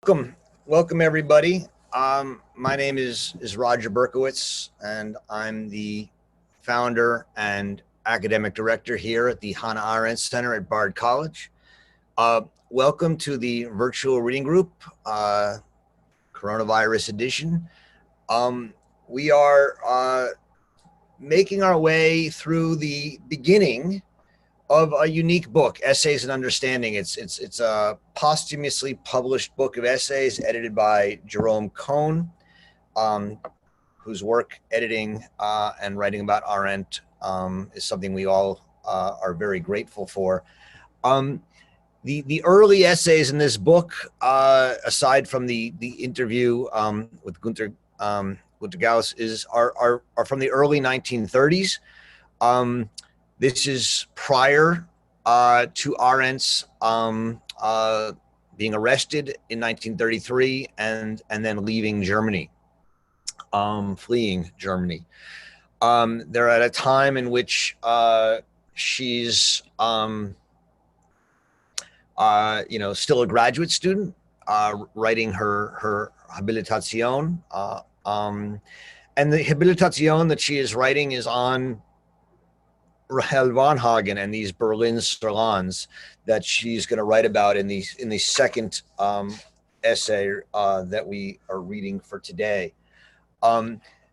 Welcome everybody. My name is Roger Berkowitz, and I'm the founder and academic director here at the Hannah Arendt Center at Bard College. Welcome to the virtual reading group, coronavirus edition. We are making our way through the beginning of a unique book, Essays and Understanding. It's a posthumously published book of essays edited by Jerome Cohn, whose work editing and writing about Arendt is something we all are very grateful for. The early essays in this book, aside from the interview with Günter Gauss, are from the early 1930s. This is prior to Arendt's being arrested in 1933 and then leaving Germany, fleeing Germany. They're at a time in which she's still a graduate student, writing her habilitation. And the habilitation that she is writing is on Rahel Varnhagen and these Berlin salons that she's going to write about in the second essay that we are reading for today.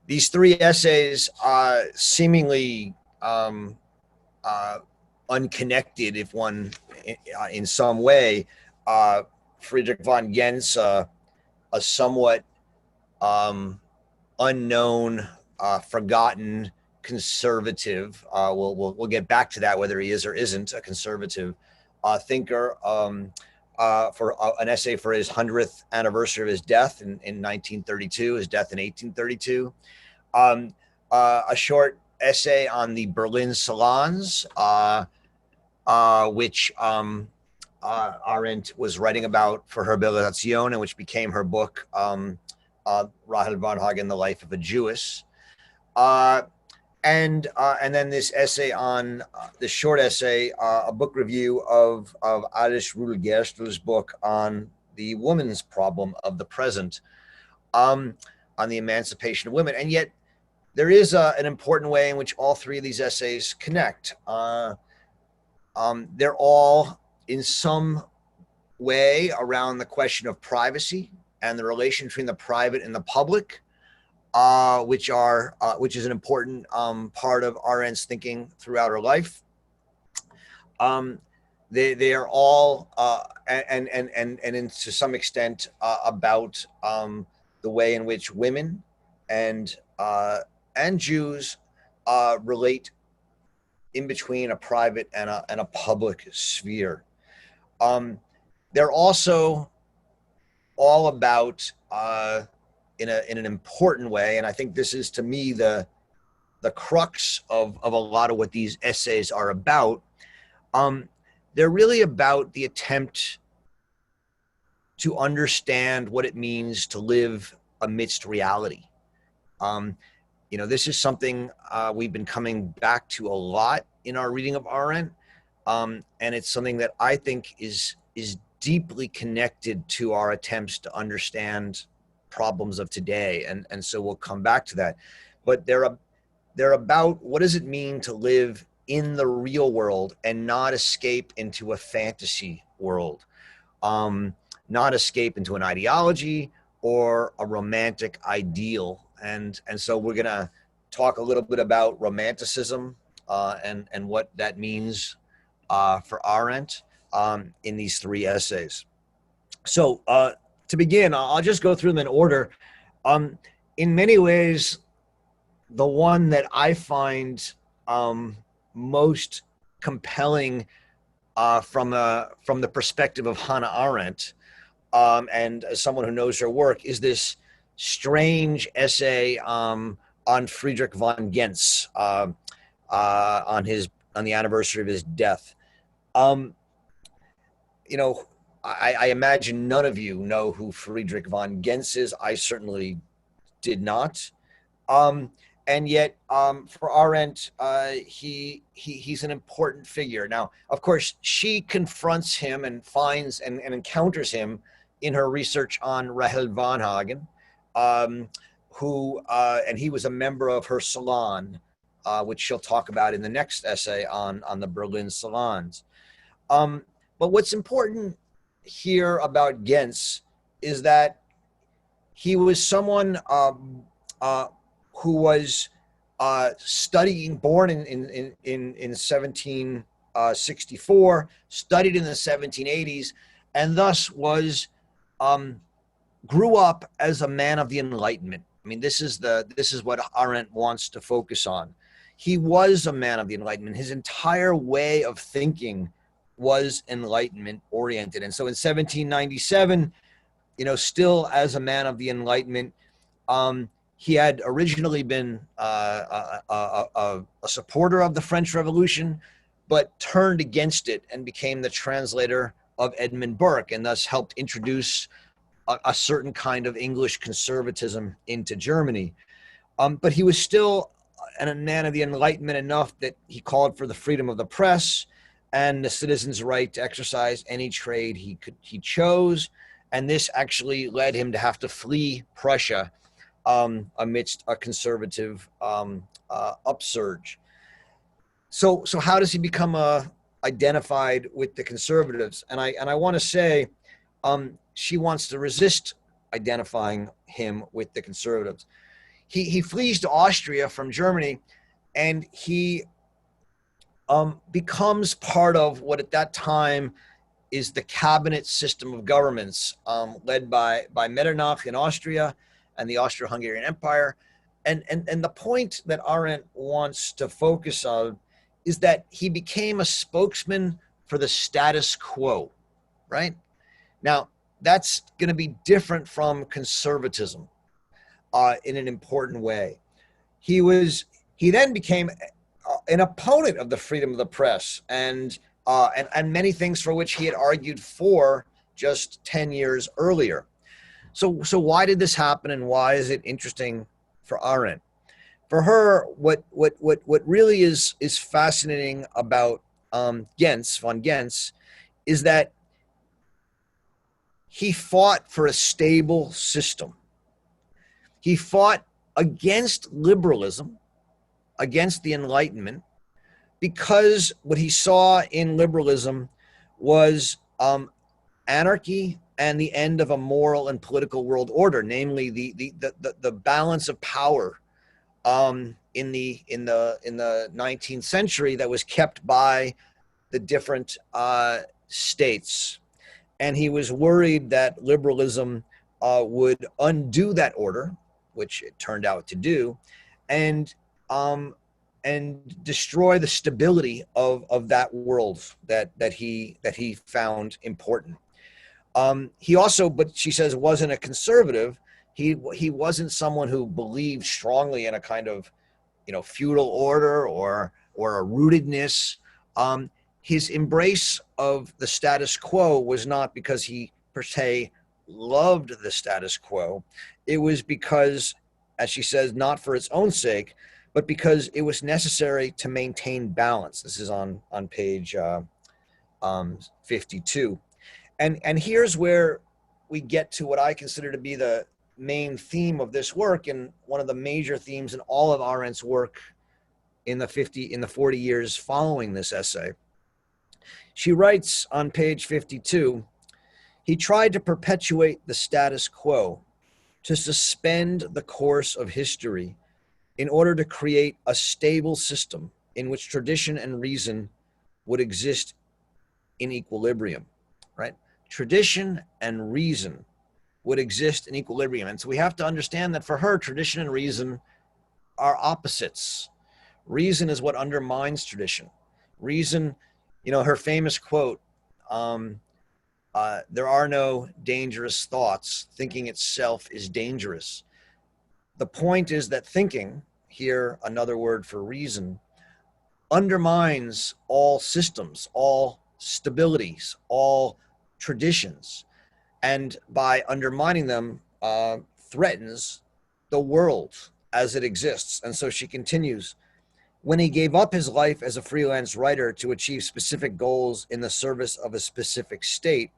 These three essays, seemingly unconnected, if one in some way. Friedrich von Gentz, a somewhat unknown, forgotten conservative, we'll get back to that, whether he is or isn't a conservative thinker, for an essay for his 100th anniversary of his death in 1932, his death in 1832. A short essay on the Berlin salons, which Arendt was writing about for her habilitation, and which became her book, Rahel Varnhagen, The Life of a Jewess. And then this essay on this short essay, a book review of Alice Rudel-Gerstel's book on the woman's problem of the present, on the emancipation of women. And yet there is an important way in which all three of these essays connect. They're all in some way around the question of privacy and the relation between the private and the public, which is an important part of Arendt's thinking throughout her life. They are all and to some extent about the way in which women and Jews relate in between a private and a public sphere. They're also all about, in an important way, and I think this is, to me, the crux of a lot of what these essays are about. They're really about the attempt to understand what it means to live amidst reality. This is something we've been coming back to a lot in our reading of Arendt, and it's something that I think is deeply connected to our attempts to understand problems of today, and so we'll come back to that. But they're about what does it mean to live in the real world and not escape into a fantasy world, not escape into an ideology or a romantic ideal. And so we're gonna talk a little bit about romanticism and what that means for Arendt in these three essays. So to begin, I'll just go through them in order. In many ways, the one that I find most compelling from the perspective of Hannah Arendt, and as someone who knows her work, is this strange essay on Friedrich von Gentz on the anniversary of his death. I imagine none of you know who Friedrich von Gentz is. I certainly did not. And yet, for Arendt, he's an important figure. Now, of course, she confronts him and finds and encounters him in her research on Rahel Varnhagen, and he was a member of her Salon, which she'll talk about in the next essay on the Berlin Salons. But what's important here about Gentz is that he was someone who was studying, born in 1764, studied in the 1780s, and thus was grew up as a man of the Enlightenment. I mean, this is what Arendt wants to focus on. He was a man of the Enlightenment. His entire way of thinking was Enlightenment oriented. And so in 1797, still as a man of the Enlightenment, he had originally been a supporter of the French Revolution, but turned against it and became the translator of Edmund Burke, and thus helped introduce a certain kind of English conservatism into Germany. But he was still a man of the Enlightenment enough that he called for the freedom of the press and the citizen's right to exercise any trade he chose. And this actually led him to have to flee Prussia amidst a conservative upsurge. So how does he become identified with the conservatives? And I want to say she wants to resist identifying him with the conservatives. He flees to Austria from Germany, and he becomes part of what at that time is the cabinet system of governments led by Metternich in Austria and the Austro-Hungarian Empire. And the point that Arendt wants to focus on is that he became a spokesman for the status quo, right? Now, that's going to be different from conservatism in an important way. He then became an opponent of the freedom of the press and many things for which he had argued for just 10 years earlier. So why did this happen, and why is it interesting for Arendt? For her, what really is fascinating about von Gentz, is that he fought for a stable system. He fought against liberalism, against the Enlightenment, because what he saw in liberalism was anarchy and the end of a moral and political world order, namely the balance of power in the 19th century that was kept by the different states. And he was worried that liberalism would undo that order, which it turned out to do, and destroy the stability of that world that he found important. He also, but she says, wasn't a conservative. He wasn't someone who believed strongly in a kind of, feudal order or a rootedness. His embrace of the status quo was not because he per se loved the status quo. It was because, as she says, not for its own sake, but because it was necessary to maintain balance. This is on page 52. And here's where we get to what I consider to be the main theme of this work, and one of the major themes in all of Arendt's work in the 40 years following this essay. She writes on page 52, he tried to perpetuate the status quo, to suspend the course of history in order to create a stable system in which tradition and reason would exist in equilibrium, right? Tradition and reason would exist in equilibrium. And so we have to understand that for her, tradition and reason are opposites. Reason is what undermines tradition. Reason, her famous quote, there are no dangerous thoughts. Thinking itself is dangerous. The point is that thinking, here another word for reason, undermines all systems, all stabilities, all traditions, and by undermining them, threatens the world as it exists. And so she continues, when he gave up his life as a freelance writer to achieve specific goals in the service of a specific state,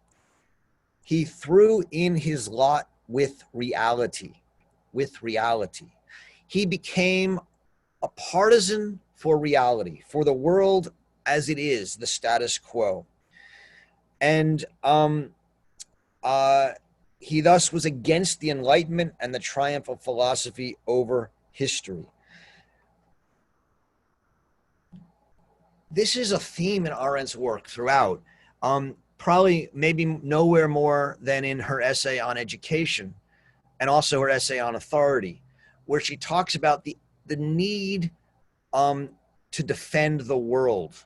He threw in his lot with reality. With reality. He became a partisan for reality, for the world as it is, the status quo. And he thus was against the Enlightenment and the triumph of philosophy over history. This is a theme in Arendt's work throughout, probably maybe nowhere more than in her essay on education and also her essay on authority, where she talks about the need to defend the world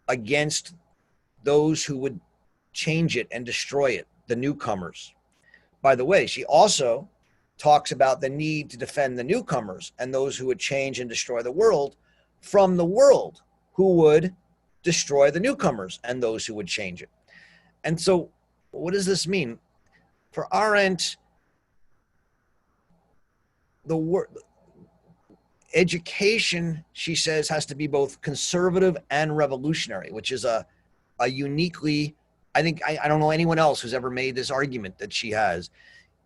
against those who would change it and destroy it, the newcomers. By the way, she also talks about the need to defend the newcomers and those who would change and destroy the world from the world who would destroy the newcomers and those who would change it. And so what does this mean? For Arendt, the word education, she says, has to be both conservative and revolutionary, which is a uniquely, I think, I don't know anyone else who's ever made this argument that she has.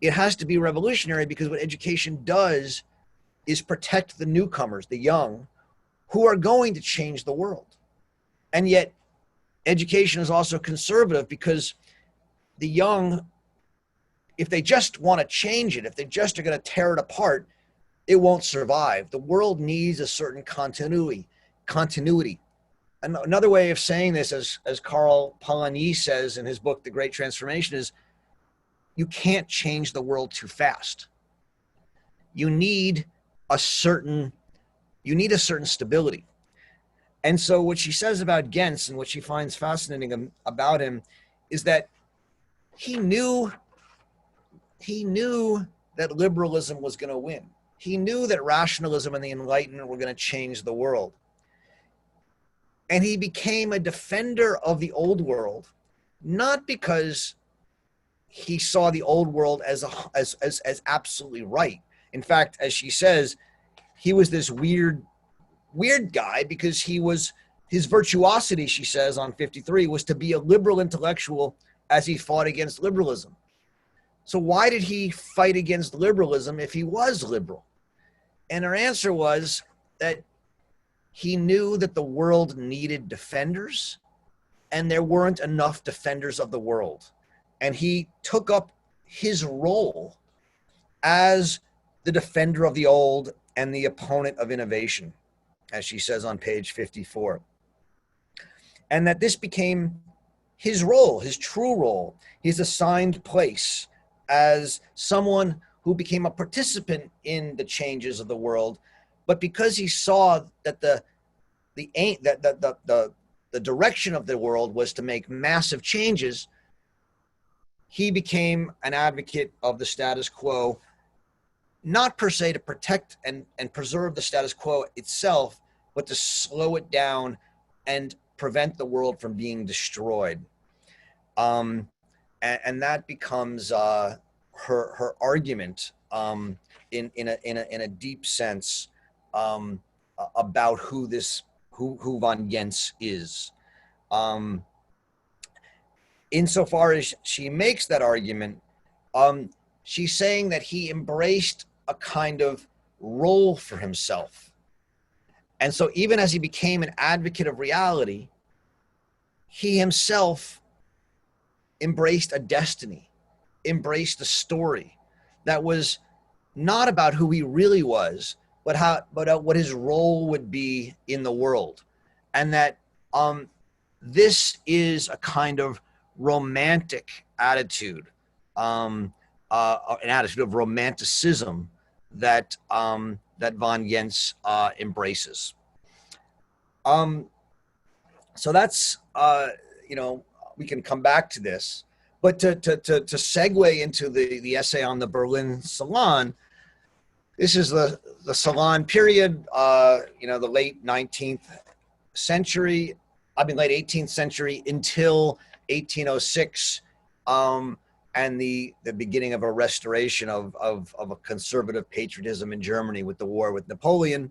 It has to be revolutionary because what education does is protect the newcomers, the young, who are going to change the world. And yet education is also conservative because the young, if they just want to change it, if they just are going to tear it apart, it won't survive. The world needs a certain continuity. And another way of saying this, as Karl Polanyi says in his book, The Great Transformation, is you can't change the world too fast. You need a certain stability. And so what she says about Gentz and what she finds fascinating about him is that he knew that liberalism was going to win. He knew that rationalism and the Enlightenment were going to change the world. And he became a defender of the old world, not because he saw the old world as absolutely right. In fact, as she says, he was this weird guy because his virtuosity, she says on 53, was to be a liberal intellectual as he fought against liberalism. So why did he fight against liberalism if he was liberal? And her answer was that he knew that the world needed defenders and there weren't enough defenders of the world. And he took up his role as the defender of the old and the opponent of innovation, as she says on page 54. And that this became his role, his true role, his assigned place as someone who became a participant in the changes of the world, but because he saw that the direction of the world was to make massive changes, he became an advocate of the status quo, not per se to protect and preserve the status quo itself, but to slow it down and prevent the world from being destroyed. And that becomes her argument in a deep sense about who von Gentz is. Insofar as she makes that argument, she's saying that he embraced a kind of role for himself. And so even as he became an advocate of reality, he himself embraced a destiny, embraced a story that was not about who he really was, but what his role would be in the world. And that this is a kind of romantic attitude, an attitude of romanticism that von Gentz embraces. So that's we can come back to this, but to segue into the essay on the Berlin Salon, this is the Salon period, the late 19th century, late 18th century until 1806, and the beginning of a restoration of a conservative patriotism in Germany with the war with Napoleon.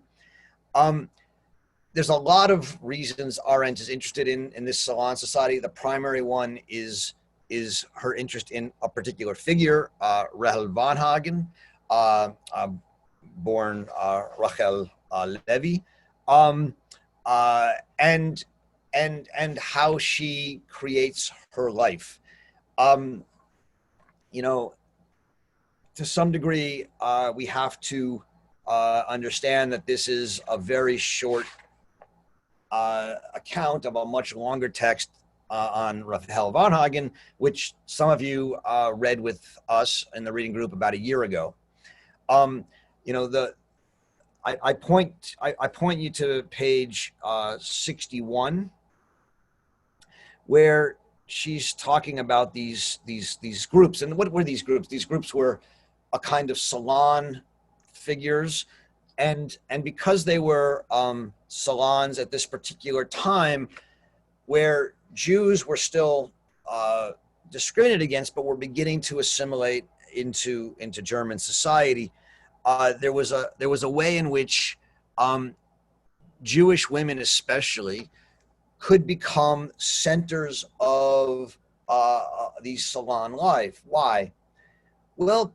There's a lot of reasons Arendt is interested in this Salon society. The primary one is is her interest in a particular figure, Rahel Varnhagen, born Rachel Levy, and how she creates her life. You know, to some degree, we have to understand that this is a very short account of a much longer text on Raphael Varnhagen, which some of you read with us in the reading group about a year ago. You know, I point you to page 61, where she's talking about these groups. And what were these groups? These groups were a kind of salon figures, and because they were salons at this particular time, where Jews were still discriminated against, but were beginning to assimilate into German society, there was a way in which Jewish women, especially, could become centers of these salon life. Why? Well,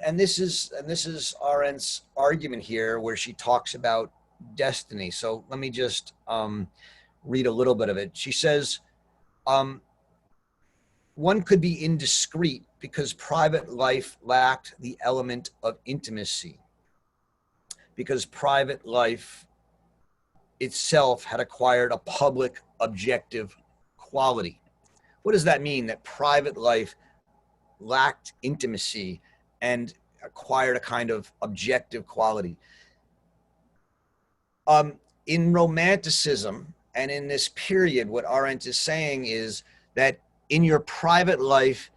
and this is Arendt's argument here, where she talks about destiny. So let me just read a little bit of it. She says, one could be indiscreet because private life lacked the element of intimacy, because private life itself had acquired a public objective quality. What does that mean, that private life lacked intimacy and acquired a kind of objective quality? In Romanticism and in this period, what Arendt is saying is that in your private life,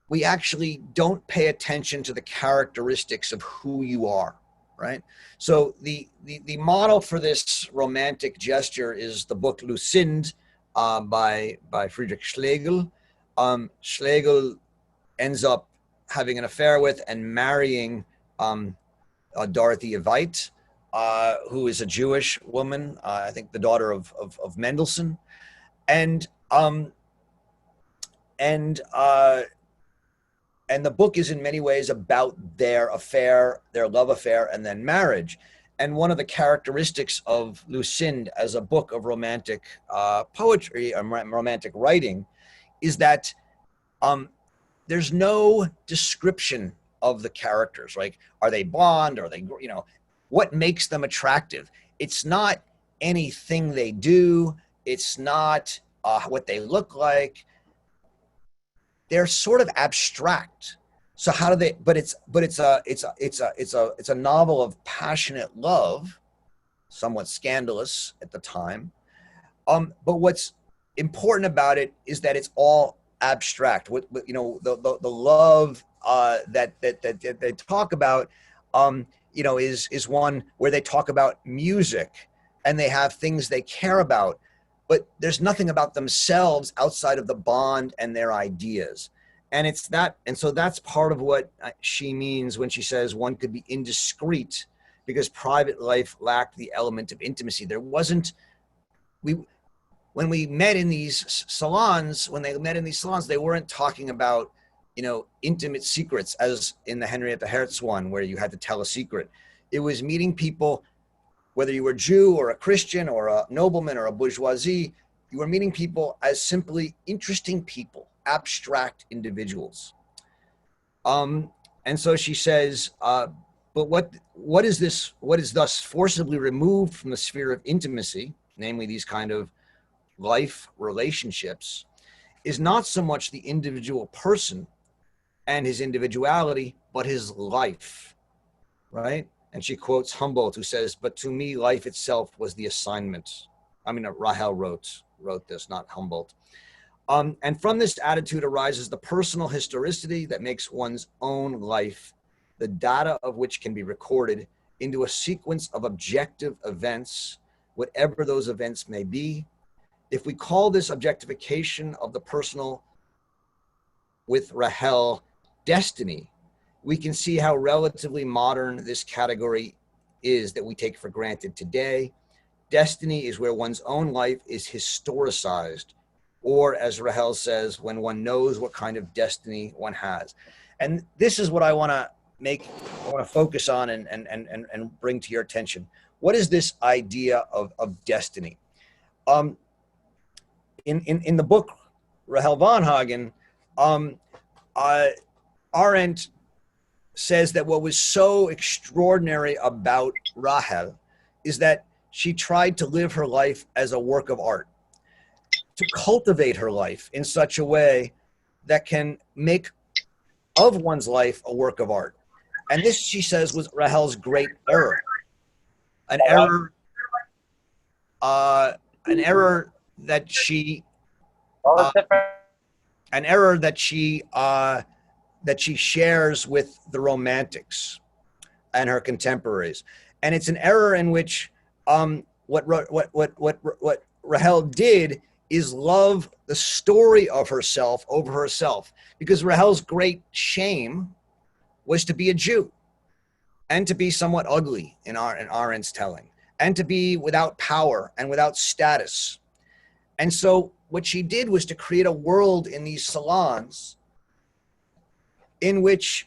we actually don't pay attention to the characteristics of who you are, right? So the model for this romantic gesture is the book Lucinde by Friedrich Schlegel. Schlegel ends up having an affair with and marrying Dorothea Veit, who is a Jewish woman, I think the daughter of Mendelssohn, and the book is in many ways about their affair, their love affair, and then marriage. And one of the characteristics of Lucinde as a book of romantic poetry and romantic writing is that there's no description of the characters. Like, are they blonde? Are they, you know, what makes them attractive? It's not anything they do. It's not what they look like. They're sort of abstract. So how do they? But it's a novel of passionate love, somewhat scandalous at the time. But what's important about it is that it's all abstract. What you know, the love that they talk about, you know, is one where they talk about music and they have things they care about, but there's nothing about themselves outside of the bond and their ideas. And it's that, and so that's part of what she means when she says one could be indiscreet because private life lacked the element of intimacy. There wasn't, when we met in these salons, they weren't talking about, you know, intimate secrets as in the Henrietta Hertz one, where you had to tell a secret. It was meeting people, whether you were a Jew or a Christian or a nobleman or a bourgeoisie, you were meeting people as simply interesting people, abstract individuals. And so she says, but what is this? What is thus forcibly removed from the sphere of intimacy, namely these kind of life relationships, is not so much the individual person and his individuality, but his life, right? And she quotes Humboldt, who says, "But to me, life itself was the assignment." I mean, Rahel wrote this, not Humboldt. And from this attitude arises the personal historicity that makes one's own life, the data of which can be recorded into a sequence of objective events, whatever those events may be. If we call this objectification of the personal with Rahel destiny, we can see how relatively modern this category is that we take for granted today. Destiny is where one's own life is historicized or as Rahel says, when one knows what kind of destiny one has. And this is what I want to focus on and bring to your attention. What is this idea of destiny? In the book Rahel Varnhagen, Arendt says that what was so extraordinary about Rahel is that she tried to live her life as a work of art, to cultivate her life in such a way that can make of one's life a work of art. And this, she says, was Rahel's great error. An error that she shares with the Romantics and her contemporaries. And it's an error in which what Rahel did is love the story of herself over herself, because Rahel's great shame was to be a Jew and to be somewhat ugly in Arendt's telling, and to be without power and without status. And so what she did was to create a world in these salons in which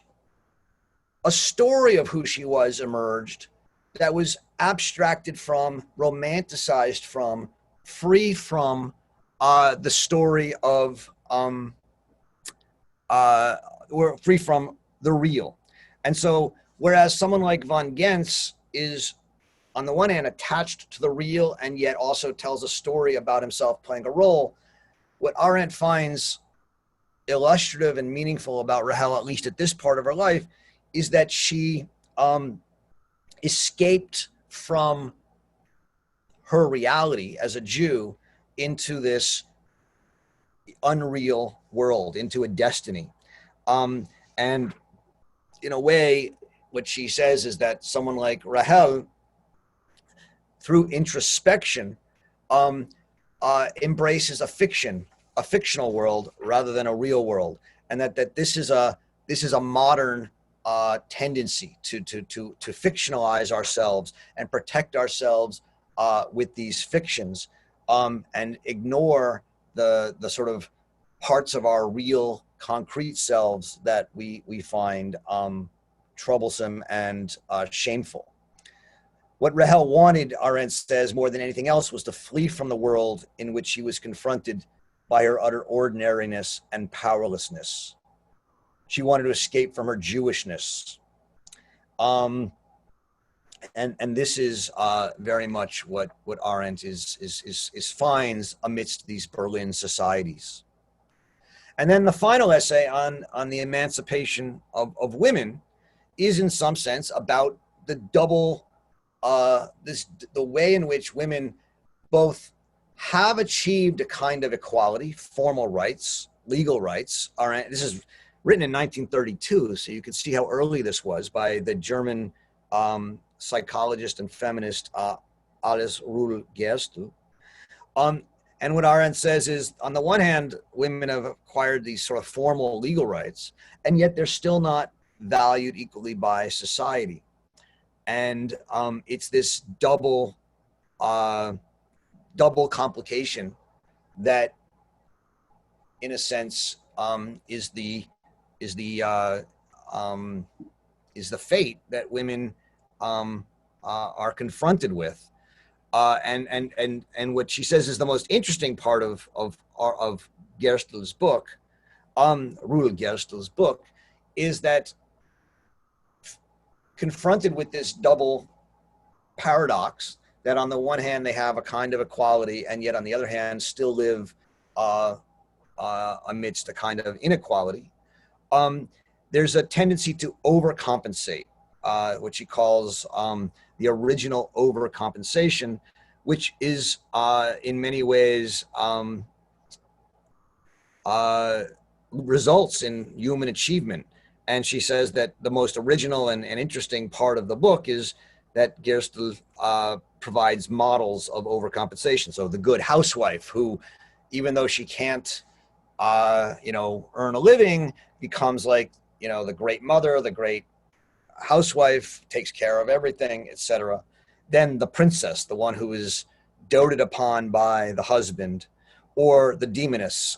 a story of who she was emerged that was abstracted from, romanticized from, free from the story of, or free from the real. And so, whereas someone like von Gentz is, on the one hand, attached to the real and yet also tells a story about himself playing a role, what Arendt finds illustrative and meaningful about Rahel, at least at this part of her life, is that she escaped from her reality as a Jew into this unreal world, into a destiny. And in a way, what she says is that someone like Rahel, through introspection, embraces a fictional world rather than a real world, and that this is a modern tendency to fictionalize ourselves and protect ourselves with these fictions, and ignore the sort of parts of our real concrete selves that we find troublesome and shameful. What Rahel wanted, Arendt says, more than anything else, was to flee from the world in which she was confronted by her utter ordinariness and powerlessness. She wanted to escape from her Jewishness. And this is very much what Arendt finds amidst these Berlin societies. And then the final essay on the emancipation of women is, in some sense, about the double, the way in which women both have achieved a kind of equality, formal rights, legal rights. This is written in 1932, so you can see how early this was, by the German psychologist and feminist Alice Ruhl-Gerstel. And what Arendt says is, on the one hand, women have acquired these sort of formal legal rights, and yet they're still not valued equally by society. And it's this double complication that, in a sense, is the fate that women are confronted with. And what she says is the most interesting part of Gerstel's book, Ruhl Gerstel's book, is that confronted with this double paradox, that on the one hand they have a kind of equality, and yet on the other hand still live amidst a kind of inequality, there's a tendency to overcompensate, which he calls the original overcompensation, which is in many ways results in human achievement. And she says that the most original and interesting part of the book is that Gerstel provides models of overcompensation. So the good housewife who, even though she can't, earn a living, becomes like, the great mother, the great housewife, takes care of everything, etc. Then the princess, the one who is doted upon by the husband, or the demonists.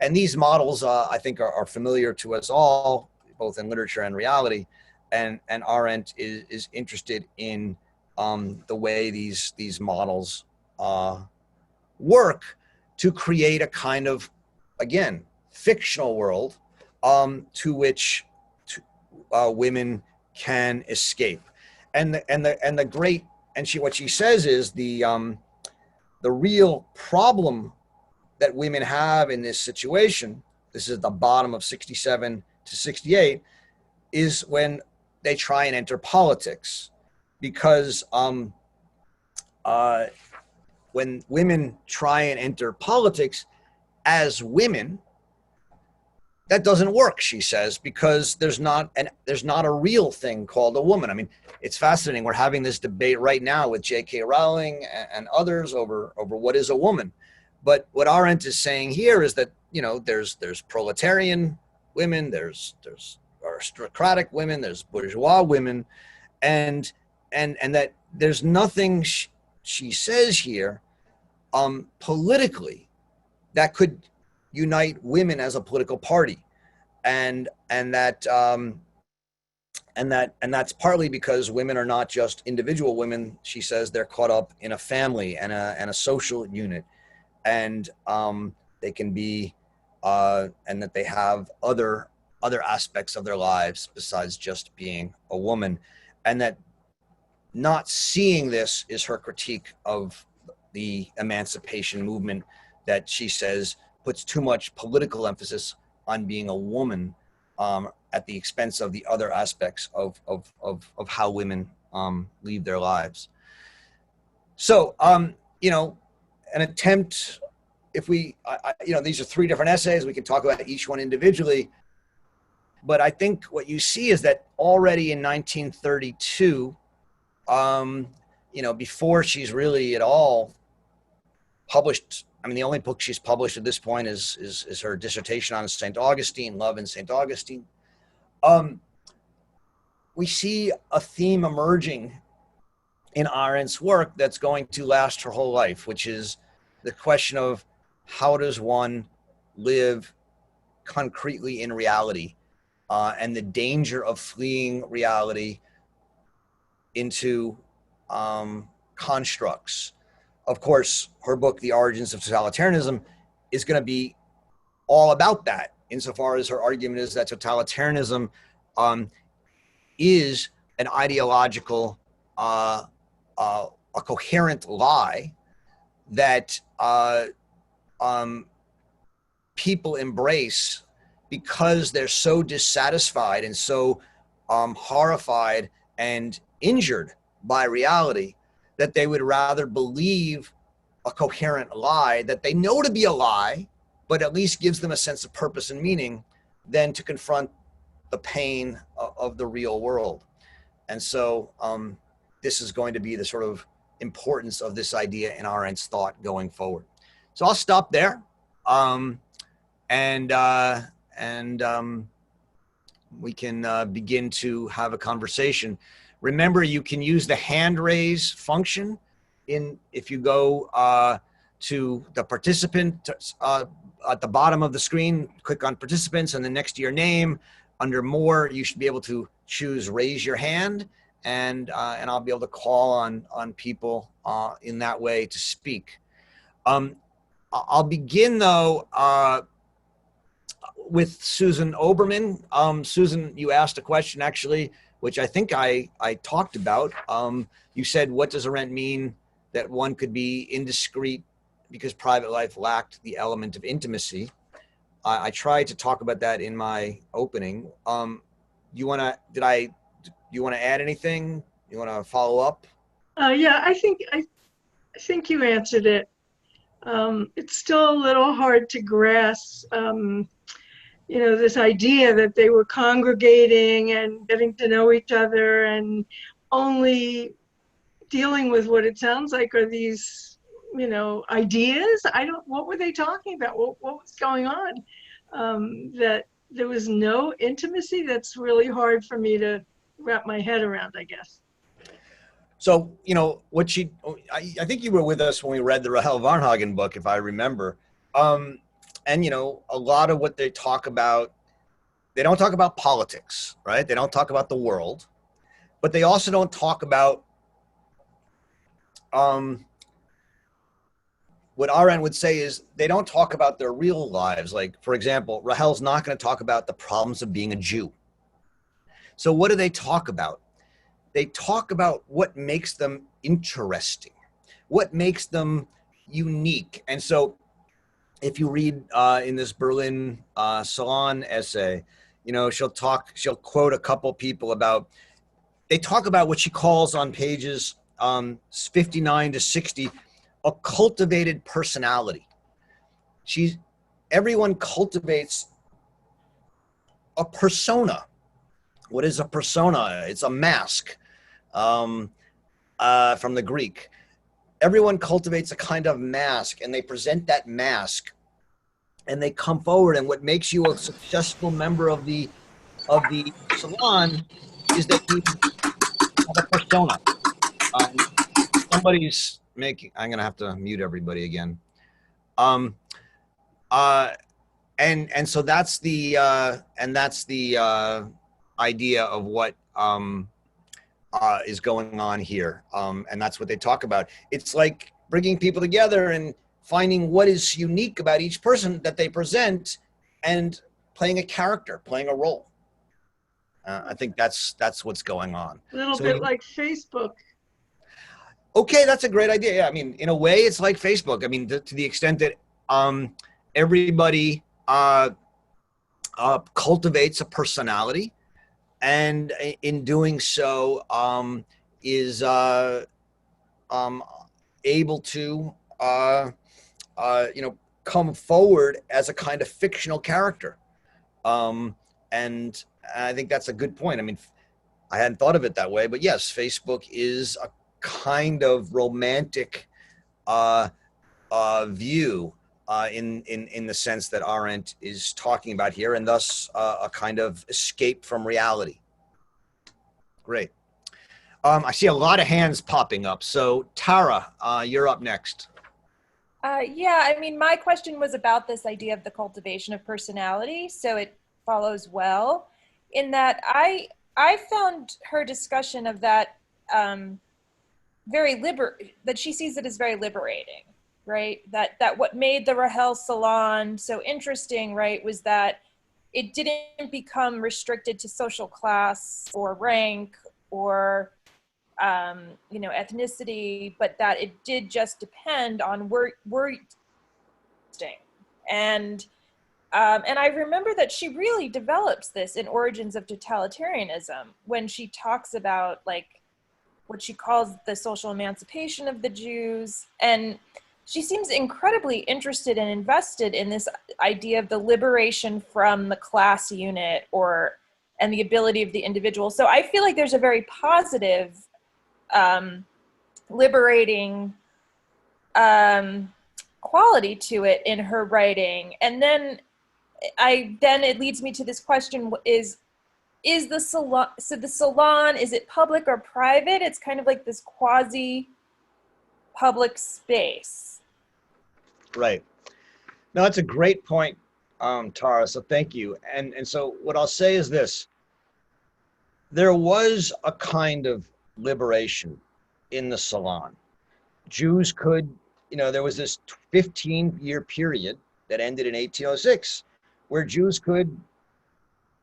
And these models, I think, are familiar to us all, both in literature and reality. And Arendt is interested in the way these models work to create a kind of, again, fictional world to which women can escape. And the great, and what she says is the real problem that women have in this situation, this is the bottom of 67 to 68, is when they try and enter politics. Because when women try and enter politics as women, that doesn't work, she says, because there's not a real thing called a woman. I mean, it's fascinating. We're having this debate right now with J.K. Rowling and others over what is a woman. But what Arendt is saying here is that, there's proletarian women, there's aristocratic women, there's bourgeois women, and that there's nothing, she says here, politically, that could unite women as a political party, and that's partly because women are not just individual women. She says they're caught up in a family and a social unit, and they can be and that they have other aspects of their lives besides just being a woman, and that not seeing this is her critique of the emancipation movement, that she says puts too much political emphasis on being a woman at the expense of the other aspects of how women lead their lives. So, an attempt, if we, these are three different essays, we can talk about each one individually, but I think what you see is that already in 1932, before she's really at all published, I mean, the only book she's published at this point is her dissertation on St. Augustine, Love in St. Augustine. We see a theme emerging in Arendt's work that's going to last her whole life, which is the question of how does one live concretely in reality, and the danger of fleeing reality into constructs. Of course, her book, The Origins of Totalitarianism, is going to be all about that, insofar as her argument is that totalitarianism is an ideological, a coherent lie that people embrace because they're so dissatisfied and so horrified and injured by reality that they would rather believe a coherent lie that they know to be a lie, but at least gives them a sense of purpose and meaning, than to confront the pain of the real world. And so this is going to be the sort of importance of this idea in Arendt's thought going forward. So I'll stop there, and we can begin to have a conversation. Remember, you can use the hand raise function if you go to the participant at the bottom of the screen, click on participants, and then next to your name, under more, you should be able to choose raise your hand, and I'll be able to call on people in that way to speak. I'll begin though with Susan Oberman. Susan, you asked a question actually, which I think I talked about. You said, what does Arendt mean that one could be indiscreet because private life lacked the element of intimacy? I tried to talk about that in my opening. You want to add anything? You want to follow up? Yeah, I think you answered it. It's still a little hard to grasp, this idea that they were congregating and getting to know each other and only dealing with what it sounds like are these, ideas. What were they talking about? What was going on? That there was no intimacy. That's really hard for me to wrap my head around, I guess. So, you know, I think you were with us when we read the Rahel Varnhagen book, if I remember. And, you know, a lot of what they talk about, they don't talk about politics, right? They don't talk about the world, but they also don't talk about um, what Arendt would say is they don't talk about their real lives. Like, for example, Rahel's not going to talk about the problems of being a Jew. So what do they talk about? They talk about what makes them interesting, what makes them unique. And so if you read in this Berlin Salon essay, you know, she'll quote a couple people about, they talk about what she calls on pages 59 to 60, a cultivated personality. Everyone cultivates a persona. What is a persona? It's a mask from the Greek. Everyone cultivates a kind of mask, and they present that mask, and they come forward. And what makes you a successful member of the salon is that you have a persona. Um, Somebody's making. I'm gonna have to mute everybody again. Um, uh, and so that's the idea of what is going on here, and that's what they talk about. It's like bringing people together and finding what is unique about each person that they present, and playing a character, playing a role. I think that's what's going on. A little So bit like Facebook. okay, that's a great idea. Yeah, I mean, in a way, it's like Facebook. I mean, to the extent that everybody cultivates a personality, and in doing so, is able to, you know, come forward as a kind of fictional character. And I think that's a good point. I mean, I hadn't thought of it that way, but yes, Facebook is a kind of romantic view in the sense that Arendt is talking about here, and thus a kind of escape from reality. Great. I see a lot of hands popping up. So Tara, you're up next. Yeah, I mean, my question was about this idea of the cultivation of personality, so it follows well in that I found her discussion of that that she sees it as very liberating, right? That what made the Rahel Salon so interesting, right, was that it didn't become restricted to social class or rank or you know, ethnicity, but that it did just depend on wording. And I remember that she really develops this in Origins of Totalitarianism when she talks about like what she calls the social emancipation of the Jews. And she seems incredibly interested and invested in this idea of the liberation from the class unit and the ability of the individual. So I feel like there's a very positive, liberating quality to it in her writing. And then it leads me to this question: is the salon, so the salon, is it public or private? It's kind of like this quasi public space. Right. No, that's a great point, Tara. So thank you. And so what I'll say is this: there was a kind of liberation in the salon. Jews could, you know, there was this 15-year period that ended in 1806 where Jews could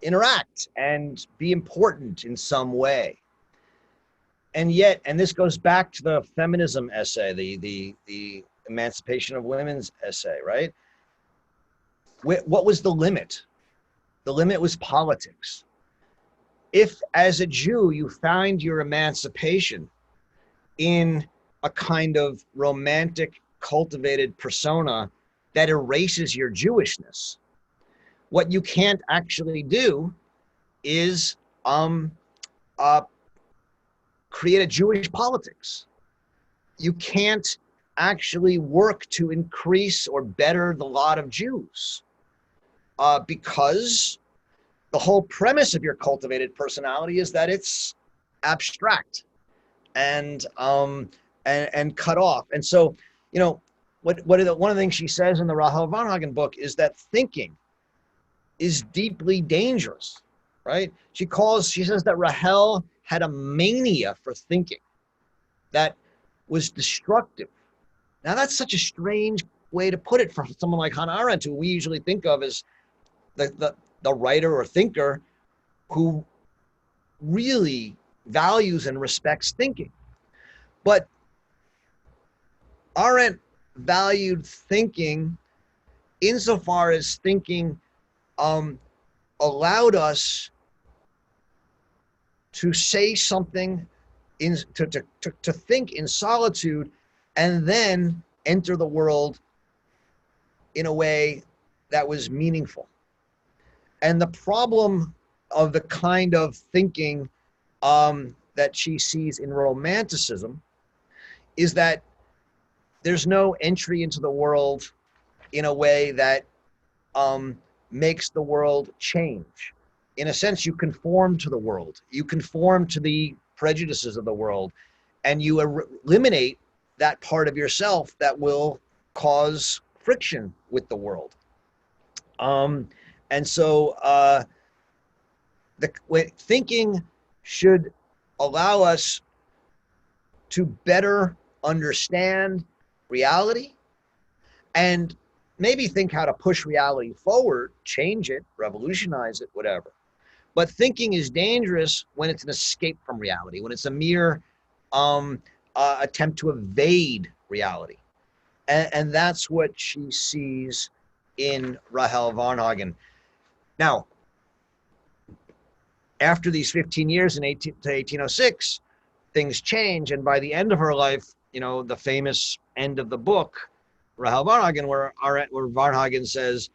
interact and be important in some way. And yet, and this goes back to the feminism essay, the Emancipation of Women's essay, right? What was the limit? The limit was politics. If, as a Jew, you find your emancipation in a kind of romantic, cultivated persona that erases your Jewishness, what you can't actually do is create a Jewish politics. You can't actually work to increase or better the lot of Jews because the whole premise of your cultivated personality is that it's abstract and cut off. And so, you know, one of the things she says in the Rahel Varnhagen book is that thinking is deeply dangerous, right? She says that Rahel had a mania for thinking that was destructive. Now that's such a strange way to put it for someone like Hannah Arendt, who we usually think of as the writer or thinker who really values and respects thinking. But Arendt valued thinking insofar as thinking allowed us to say something, to think in solitude, and then enter the world in a way that was meaningful. And the problem of the kind of thinking that she sees in romanticism is that there's no entry into the world in a way that makes the world change. In a sense, you conform to the world. You conform to the prejudices of the world, and you eliminate that part of yourself that will cause friction with the world. And so thinking should allow us to better understand reality and maybe think how to push reality forward, change it, revolutionize it, whatever. But thinking is dangerous when it's an escape from reality, when it's a mere attempt to evade reality. And that's what she sees in Rahel Varnhagen. Now, after these 15 years in 1806, things change. And by the end of her life, you know, the famous end of the book, Rahel Varnhagen, where Varnhagen says,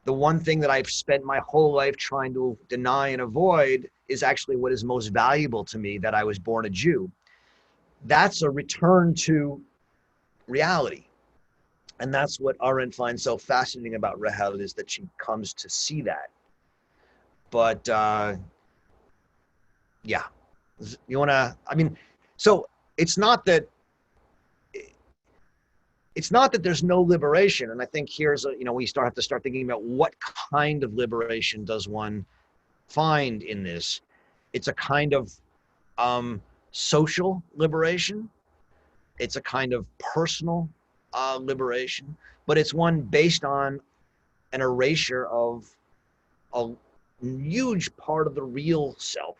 the one thing that I've spent my whole life trying to deny and avoid is actually what is most valuable to me, that I was born a Jew. That's a return to reality. And that's what Arendt finds so fascinating about Rahel, is that she comes to see that. But yeah, you want to, I mean, so it's not that there's no liberation. And I think here's a, you know, we have to start thinking about what kind of liberation does one find in this. It's a kind of social liberation. It's a kind of personal liberation, but it's one based on an erasure of a huge part of the real self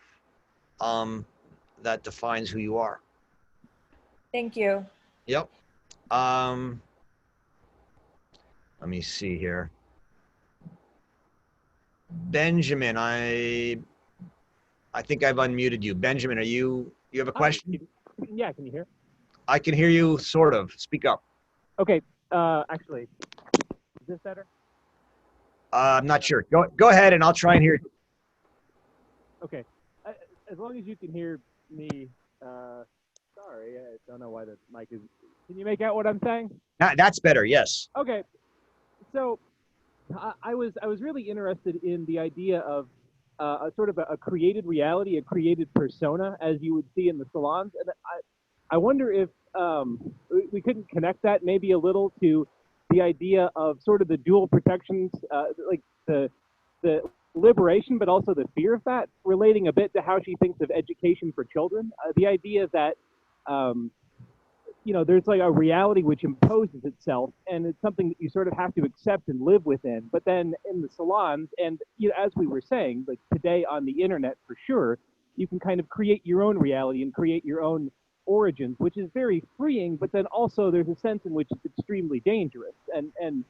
that defines who you are. Thank you. Yep. Let me see here. Benjamin, I think I've unmuted you. Benjamin, you have a question? Yeah, can you hear? I can hear you, sort of. Speak up. Okay, actually, is this better? I'm not sure. Go ahead, and I'll try and hear you. Okay, as long as you can hear me. Sorry, I don't know why the mic is. Can you make out what I'm saying? That's better. Yes. Okay, so I was really interested in the idea of a sort of a created reality, a created persona, as you would see in the salons, and I wonder if we couldn't connect that maybe a little to the idea of sort of the dual protections, like the liberation, but also the fear of that, relating a bit to how she thinks of education for children. The idea that, you know, there's like a reality which imposes itself, and it's something that you sort of have to accept and live within. But then in the salons, and you know, as we were saying, like today on the internet for sure, you can kind of create your own reality and create your own origins, which is very freeing, but then also there's a sense in which it's extremely dangerous. And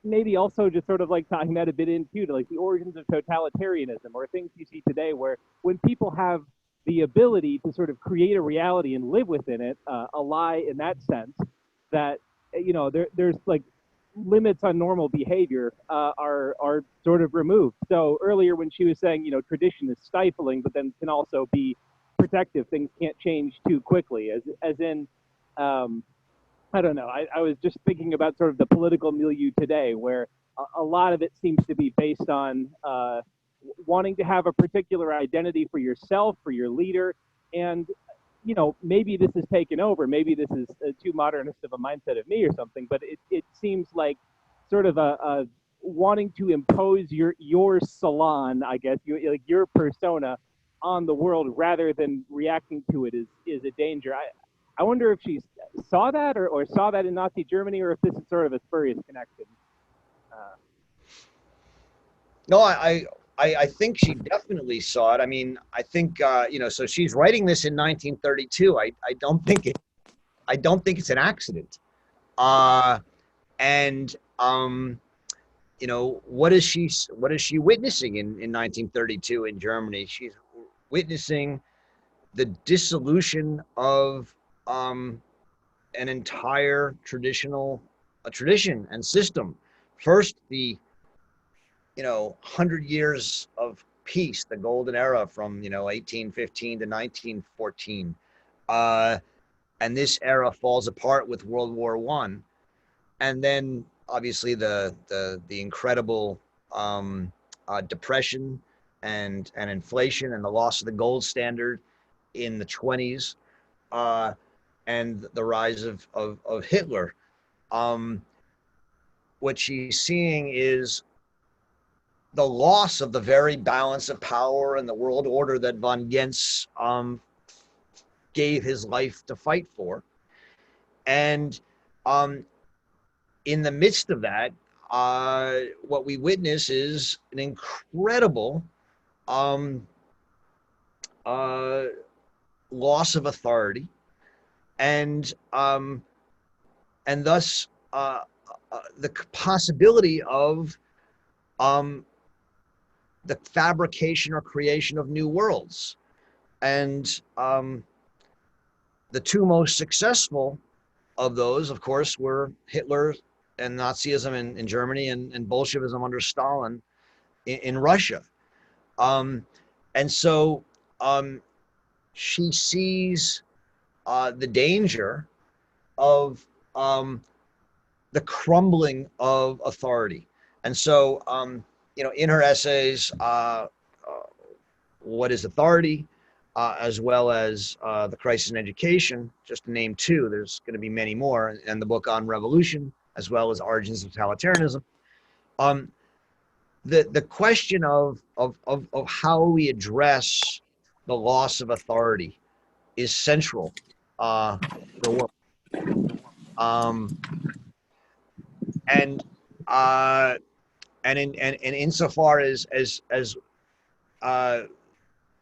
maybe also just sort of like tying that a bit into to like the origins of totalitarianism, or things you see today where when people have the ability to sort of create a reality and live within it, a lie in that sense, that, you know, there's like limits on normal behavior are sort of removed. So earlier when she was saying, you know, tradition is stifling, but then can also be protective, things can't change too quickly, as in, I don't know, I was just thinking about sort of the political milieu today, where a lot of it seems to be based on wanting to have a particular identity for yourself, for your leader, and you know, maybe this is taken over, maybe this is too modernist of a mindset of me or something, but it seems like sort of a wanting to impose your salon, I guess, like your persona on the world rather than reacting to it is a danger. I wonder if she saw that or saw that in Nazi Germany, or if this is sort of a spurious connection. No, I think she definitely saw it. I mean, I think you know. So she's writing this in 1932. I don't think it's an accident. Uh, and you know, what is she witnessing in 1932 in Germany? She's witnessing the dissolution of an entire tradition and system. First, the 100 years of peace, the golden era from 1815 to 1914, and this era falls apart with World War I, and then obviously the incredible depression and inflation and the loss of the gold standard in the 20s, and the rise of Hitler. What she's seeing is the loss of the very balance of power and the world order that von Gentz gave his life to fight for. And in the midst of that, what we witness is an incredible loss of authority, and thus the possibility of the fabrication or creation of new worlds. And the two most successful of those, of course, were Hitler and Nazism in Germany, and Bolshevism under Stalin in Russia. And so she sees the danger of the crumbling of authority. And so, in her essays, What is Authority, as well as The Crisis in Education, just to name two, there's going to be many more, and the book on revolution, as well as Origins of Totalitarianism. The question of how we address the loss of authority is central for work. And insofar as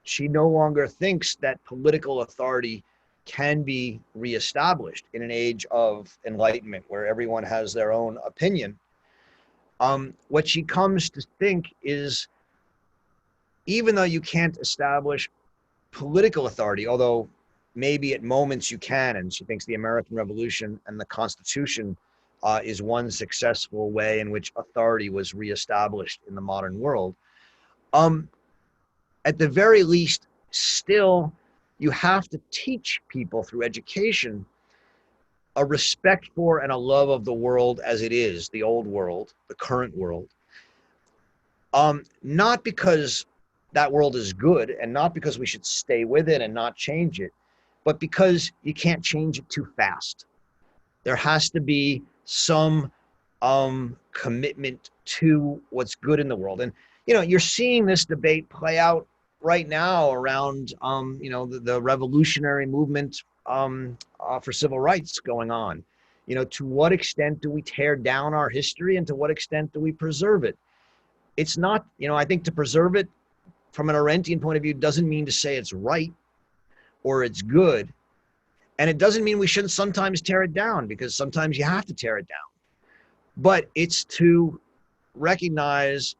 she no longer thinks that political authority can be reestablished in an age of enlightenment where everyone has their own opinion, what she comes to think is, even though you can't establish political authority, although maybe at moments you can, and she thinks the American Revolution and the Constitution is one successful way in which authority was reestablished in the modern world. At the very least, still, you have to teach people through education a respect for and a love of the world as it is, the old world, the current world. Not because that world is good, and not because we should stay with it and not change it, but because you can't change it too fast. There has to be some commitment to what's good in the world. And, you're seeing this debate play out right now around, the revolutionary movement for civil rights going on. To what extent do we tear down our history, and to what extent do we preserve it? It's not, I think to preserve it from an Arendtian point of view doesn't mean to say it's right or it's good. And it doesn't mean we shouldn't sometimes tear it down, because sometimes you have to tear it down. But it's to recognize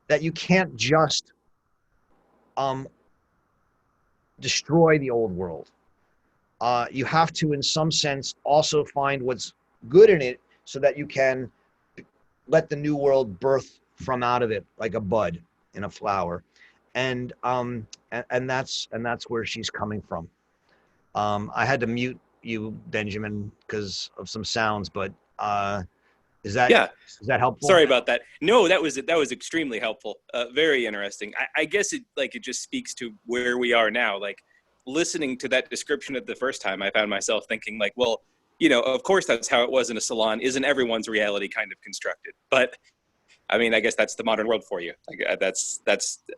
that you can't just destroy the old world. You have to, in some sense, also find what's good in it so that you can let the new world birth from out of it like a bud in a flower. And that's where she's coming from. I had to mute you, Benjamin, because of some sounds, but is that helpful? Sorry about that. No, that was extremely helpful. Very interesting. I guess it just speaks to where we are now. Like, listening to that description the first time, I found myself thinking like, well, you know, of course that's how it was in a salon. Isn't everyone's reality kind of constructed? But I mean, I guess that's the modern world for you. Like, that's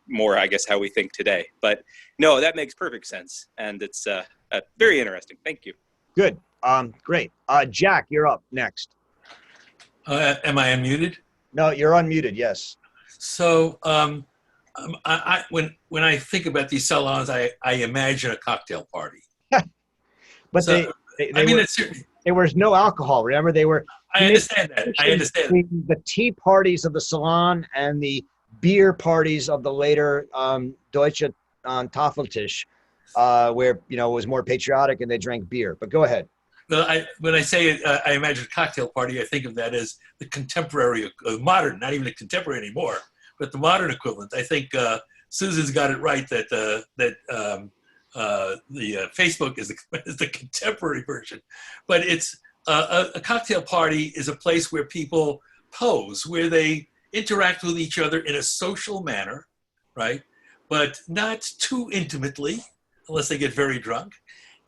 more, I guess, how we think today. But no, that makes perfect sense, and it's very interesting. Thank you. Good. Great. Jack, you're up next. Am I unmuted? No, you're unmuted. Yes. So when I think about these salons, I imagine a cocktail party. But So, there was no alcohol. Remember, they were. I understand that. I understand. Between the tea parties of the Salon and the beer parties of the later Deutsche Tafeltisch, where, you know, it was more patriotic and they drank beer. But go ahead. When I say I imagine a cocktail party, I think of that as the contemporary, modern, not even a contemporary anymore, but the modern equivalent. I think Susan's got it right that the Facebook is the contemporary version, but it's a cocktail party is a place where people pose, where they interact with each other in a social manner, right? But not too intimately, unless they get very drunk,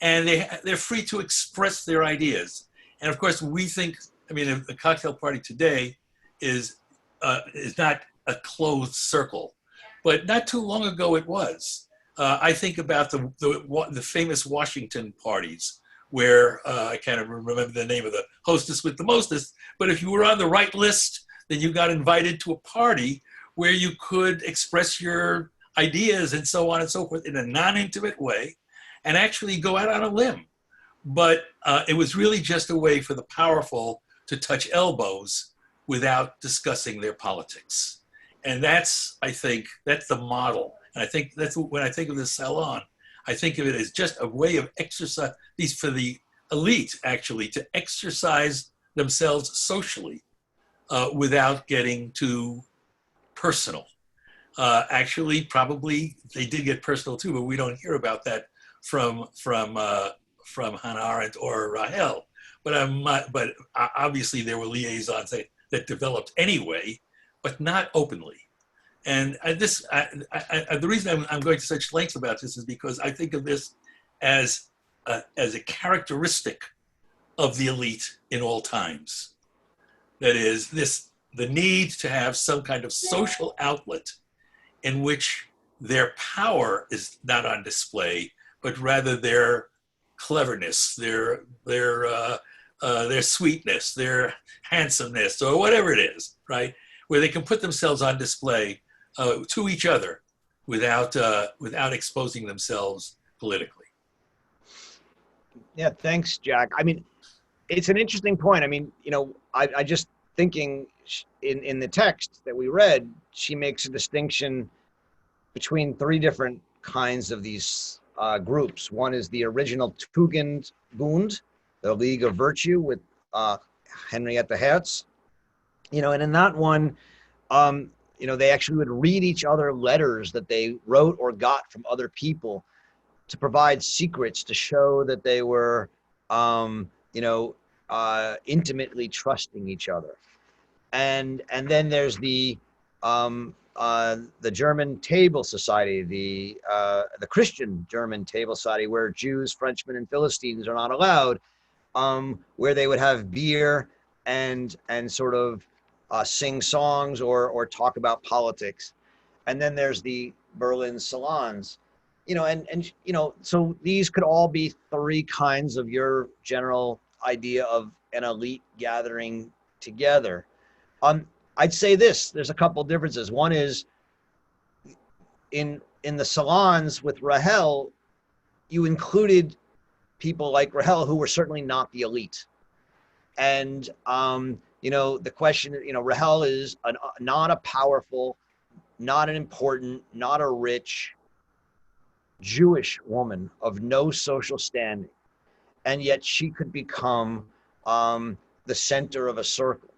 and they're free to express their ideas. And of course, we think, I mean, a cocktail party today is not a closed circle, but not too long ago it was. I think about the famous Washington parties, where I can't remember the name of the hostess with the mostest, but if you were on the right list, then you got invited to a party where you could express your ideas and so on and so forth in a non-intimate way and actually go out on a limb. But it was really just a way for the powerful to touch elbows without discussing their politics. And that's, I think, that's the model. And I think that's when I think of the Salon, I think of it as just a way of exercise, these for the elite actually, to exercise themselves socially without getting too personal. Actually, probably they did get personal too, but we don't hear about that from Hannah Arendt or Rahel. But obviously there were liaisons that developed anyway, but not openly. And the reason I'm going to such lengths about this is because I think of this as a characteristic of the elite in all times. That is, the need to have some kind of social outlet in which their power is not on display, but rather their cleverness, their sweetness, their handsomeness, or whatever it is, right? Where they can put themselves on display to each other without exposing themselves politically. Yeah, thanks, Jack. I mean, it's an interesting point. I mean, you know, I just thinking in the text that we read, she makes a distinction between three different kinds of these groups. One is the original Tugendbund, the League of Virtue with Henrietta Herz. You know, and in that one, you know, they actually would read each other letters that they wrote or got from other people to provide secrets to show that they were, you know, intimately trusting each other. And then there's the German Table Society, the Christian German Table Society, where Jews, Frenchmen, and Philistines are not allowed, where they would have beer and sort of sing songs or talk about politics. And then there's the Berlin salons, you know, and you know, so these could all be three kinds of your general idea of an elite gathering together. I'd say this, there's a couple differences. One is in the salons with Rahel, you included people like Rahel who were certainly not the elite. And, you know, the question, you know, Rahel is not a powerful, not an important, not a rich Jewish woman of no social standing. And yet she could become the center of a circle.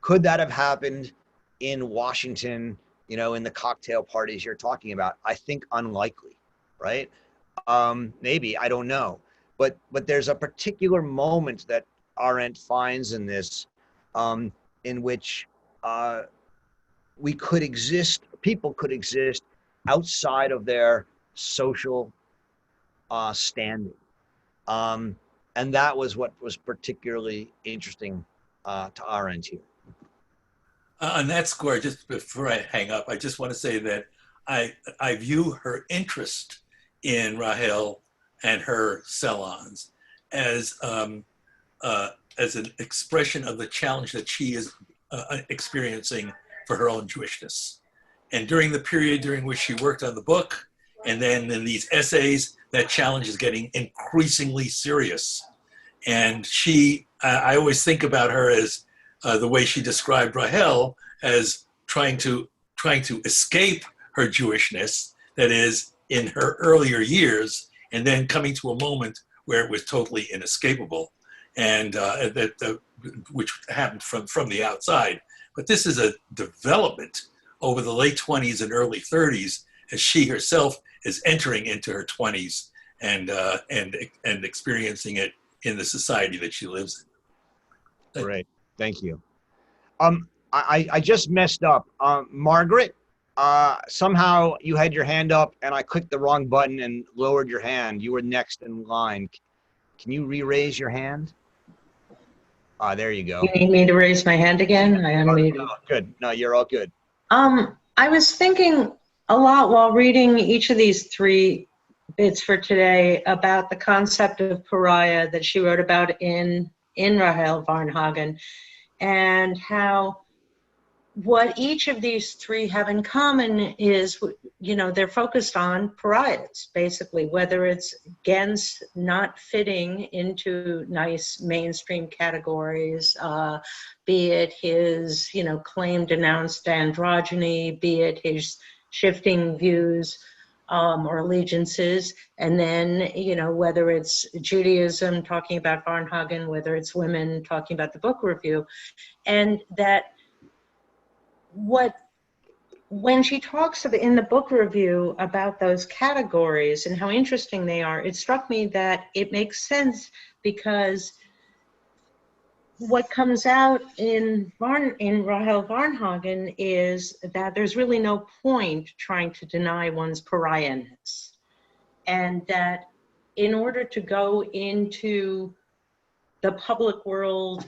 Could that have happened in Washington, you know, in the cocktail parties you're talking about? I think unlikely, right? Maybe, I don't know. But there's a particular moment that Arendt finds in this, in which we could exist, people could exist outside of their social standing. And that was what was particularly interesting to Arendt here. On that score, just before I hang up, I just want to say that I view her interest in Rahel and her salons as an expression of the challenge that she is experiencing for her own Jewishness. And during the period during which she worked on the book, and then in these essays, that challenge is getting increasingly serious. And I always think about her as the way she described Rahel as trying to escape her Jewishness, that is, in her earlier years, and then coming to a moment where it was totally inescapable, and which happened from the outside. But this is a development over the late 20s and early 30s, as she herself is entering into her 20s and experiencing it in the society that she lives in. Great, thank you. I just messed up. Margaret, somehow you had your hand up and I clicked the wrong button and lowered your hand. You were next in line. Can you re-raise your hand? There you go. You need me to raise my hand again? I unmuted. No, good. No, you're all good. I was thinking a lot while reading each of these three bits for today about the concept of pariah that she wrote about in Rahel Varnhagen, and how what each of these three have in common is, they're focused on pariahs, basically, whether it's Gentz not fitting into nice mainstream categories, be it his, claimed denounced androgyny, be it his shifting views or allegiances, and then, whether it's Judaism talking about Varnhagen, whether it's women talking about the book review, and that when she talks in the book review about those categories and how interesting they are, it struck me that it makes sense, because what comes out in Rahel Varnhagen is that there's really no point trying to deny one's pariahness, and that in order to go into the public world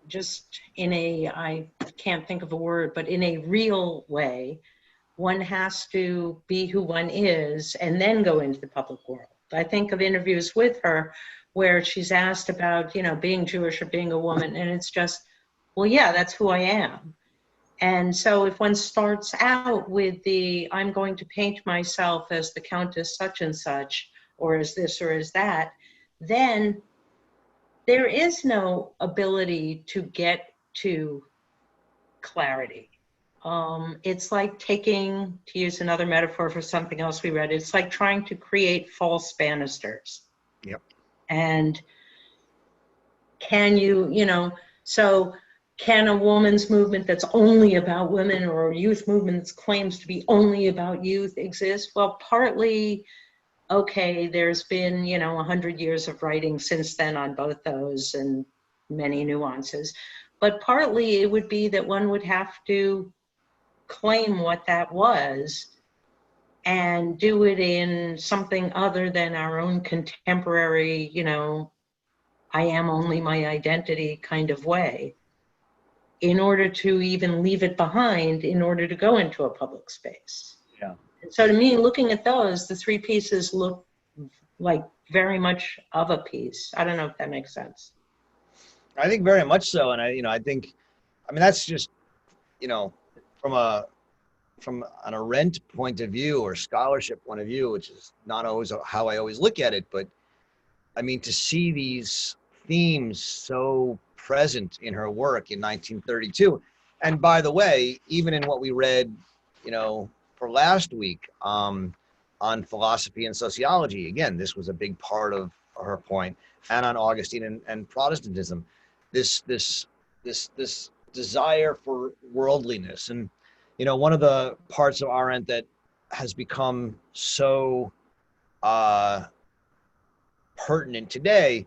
I can't think of a word, but in a real way, one has to be who one is and then go into the public world. I think of interviews with her where she's asked about, being Jewish or being a woman, and it's just, well, yeah, that's who I am. And so if one starts out with I'm going to paint myself as the Countess such and such, or as this or as that, then there is no ability to get to clarity. It's like to use another metaphor for something else we read, it's like trying to create false banisters. Yep. And can can a woman's movement that's only about women, or a youth movement that claims to be only about youth, exist? Well, partly, okay, there's been, 100 years of writing since then on both those and many nuances. But partly it would be that one would have to claim what that was and do it in something other than our own contemporary, I am only my identity kind of way, in order to even leave it behind, in order to go into a public space. Yeah. So to me, looking at those, the three pieces look like very much of a piece. I don't know if that makes sense. I think very much so. And I think that's just, from an Arendt point of view or scholarship point of view, which is not always how I always look at it, but to see these themes so present in her work in 1932. And by the way, even in what we read, for last week on philosophy and sociology, again, this was a big part of her point, and on Augustine and Protestantism, this desire for worldliness. And one of the parts of Arendt that has become so pertinent today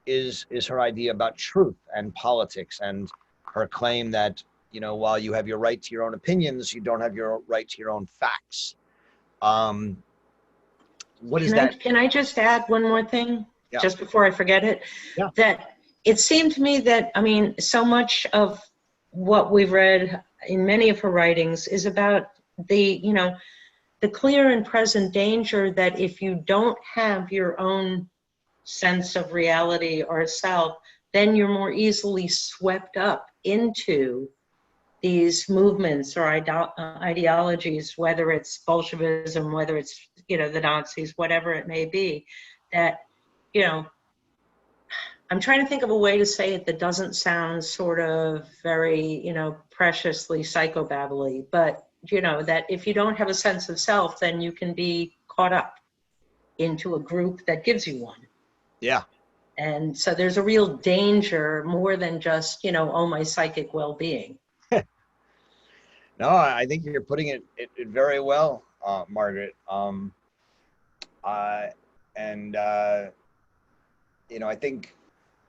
is her idea about truth and politics, and her claim that while you have your right to your own opinions, you don't have your right to your own facts. what is that? Can I just add one more thing, Yeah. just before I forget it? Yeah. That it seemed to me that, I mean, so much of what we've read in many of her writings is about the, the clear and present danger that if you don't have your own sense of reality or self, then you're more easily swept up into these movements or ideologies, whether it's Bolshevism, whether it's, the Nazis, whatever it may be, that, I'm trying to think of a way to say it that doesn't sound sort of very, preciously psychobabbly, but, that if you don't have a sense of self, then you can be caught up into a group that gives you one. Yeah. And so there's a real danger more than just, oh, my psychic well-being. No, I think you're putting it very well, Margaret. I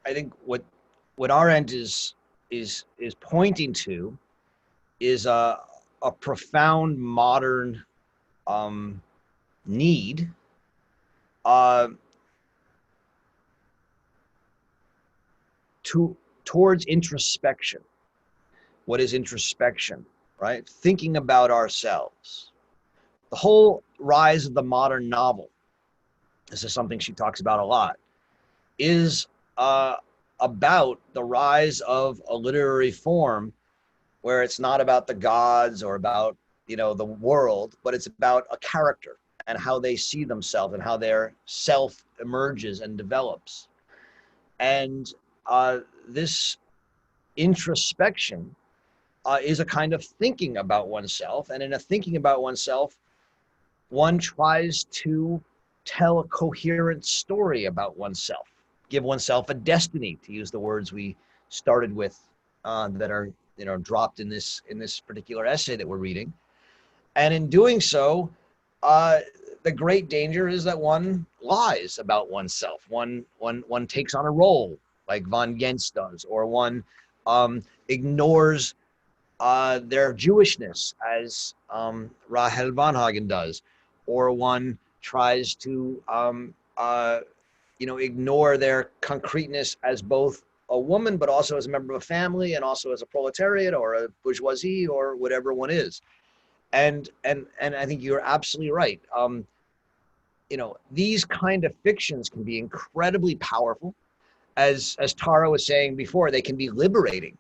think what Arendt is pointing to is a profound modern need towards introspection. What is introspection, right? Thinking about ourselves. The whole rise of the modern novel, this is something she talks about a lot, is about the rise of a literary form where it's not about the gods or about, the world, but it's about a character and how they see themselves and how their self emerges and develops. And this introspection is a kind of thinking about oneself. And in a thinking about oneself, one tries to tell a coherent story about oneself, give oneself a destiny, to use the words we started with that are dropped in this particular essay that we're reading. And in doing so, the great danger is that one lies about oneself. One takes on a role like von Gentz does, or one ignores their Jewishness as Rahel Varnhagen does, or one tries to ignore their concreteness as both a woman, but also as a member of a family, and also as a proletariat or a bourgeoisie or whatever one is. And I think you're absolutely right. These kind of fictions can be incredibly powerful. As Tara was saying before, they can be liberating.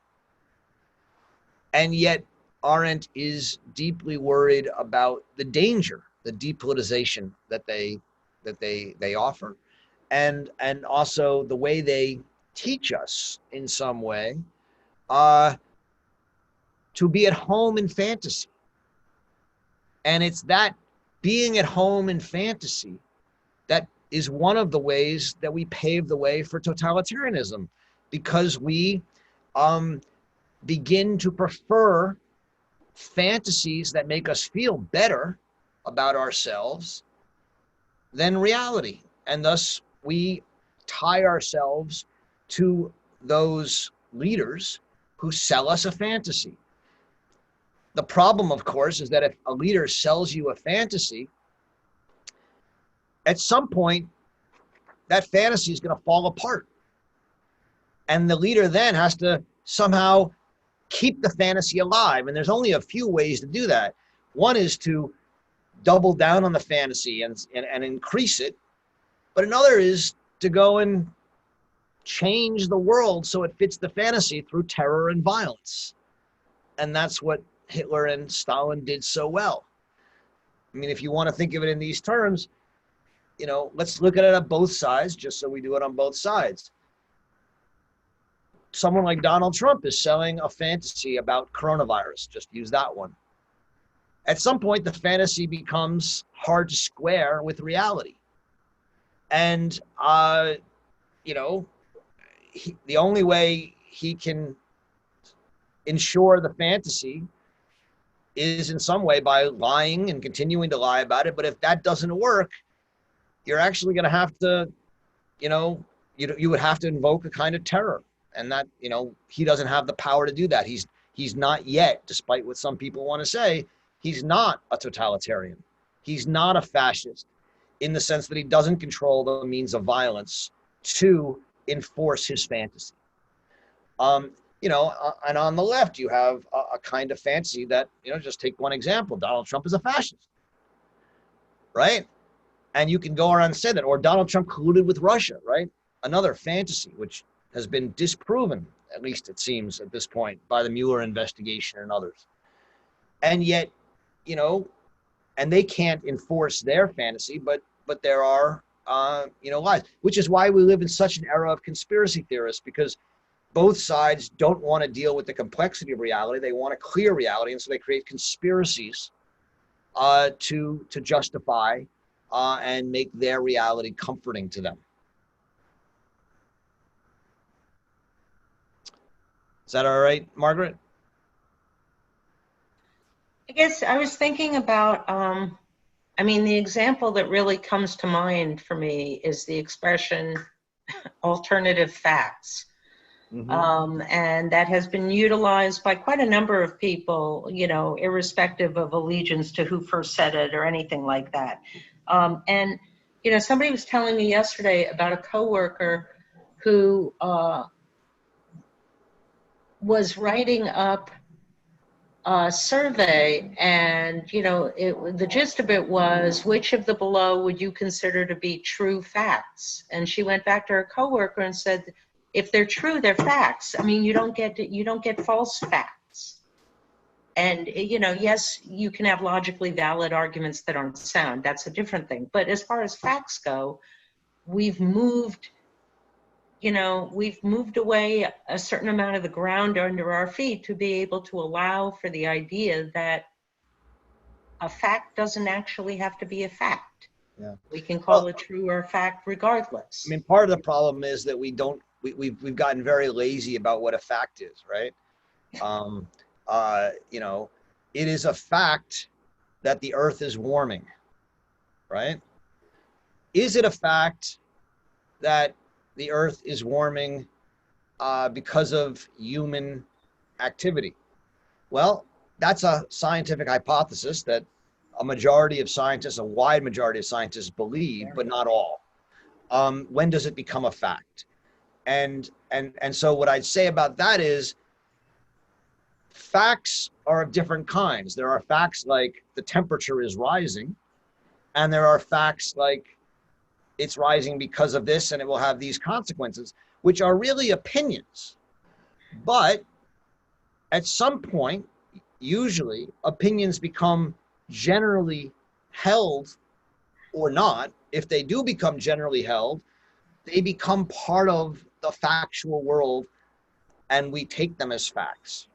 And yet Arendt is deeply worried about the danger, the depolitization that they offer, and also the way they teach us in some way to be at home in fantasy. And it's that being at home in fantasy that is one of the ways that we pave the way for totalitarianism, because we begin to prefer fantasies that make us feel better about ourselves than reality. And thus we tie ourselves to those leaders who sell us a fantasy. The problem, of course, is that if a leader sells you a fantasy, at some point, that fantasy is going to fall apart. And the leader then has to somehow keep the fantasy alive. And there's only a few ways to do that. One is to double down on the fantasy and increase it. But another is to go and change the world so it fits the fantasy through terror and violence. And that's what Hitler and Stalin did so well. I mean, if you want to think of it in these terms, let's look at it on both sides, just so we do it on both sides. Someone like Donald Trump is selling a fantasy about coronavirus. Just use that one. At some point, the fantasy becomes hard to square with reality. And, the only way he can ensure the fantasy is in some way by lying and continuing to lie about it. But if that doesn't work, you're actually going to have to, you would have to invoke a kind of terror. And that, he doesn't have the power to do that. He's not yet, despite what some people want to say, he's not a totalitarian. He's not a fascist. in the sense that he doesn't control the means of violence to enforce his fantasy. And on the left, you have a kind of fantasy that, just take one example. Donald Trump is a fascist, right? And you can go around and say that, or Donald Trump colluded with Russia, right? Another fantasy, which has been disproven, at least it seems at this point, by the Mueller investigation and others. And yet, and they can't enforce their fantasy, but there are, lies, which is why we live in such an era of conspiracy theorists, because both sides don't want to deal with the complexity of reality. They want a clear reality, and so they create conspiracies to justify and make their reality comforting to them. Is that all right, Margaret? I guess I was thinking about, the example that really comes to mind for me is the expression alternative facts. Mm-hmm. And that has been utilized by quite a number of people, irrespective of allegiance to who first said it or anything like that. And somebody was telling me yesterday about a coworker who was writing up a survey, and the gist of it was, which of the below would you consider to be true facts? And she went back to her coworker and said, if they're true, they're facts. You don't get false facts. And yes, you can have logically valid arguments that aren't sound. That's a different thing. But as far as facts go, we've moved away a certain amount of the ground under our feet to be able to allow for the idea that a fact doesn't actually have to be a fact. Yeah. We can call it true or a fact regardless. Part of the problem is that we've gotten very lazy about what a fact is, right? It is a fact that the earth is warming, right? Is it a fact that the earth is warming because of human activity? Well, that's a scientific hypothesis that a wide majority of scientists believe, but not all. When does it become a fact? And so what I'd say about that is, facts are of different kinds. There are facts like the temperature is rising, and there are facts like it's rising because of this and it will have these consequences, which are really opinions. But at some point, usually opinions become generally held or not. If they do become generally held, they become part of the factual world and we take them as facts.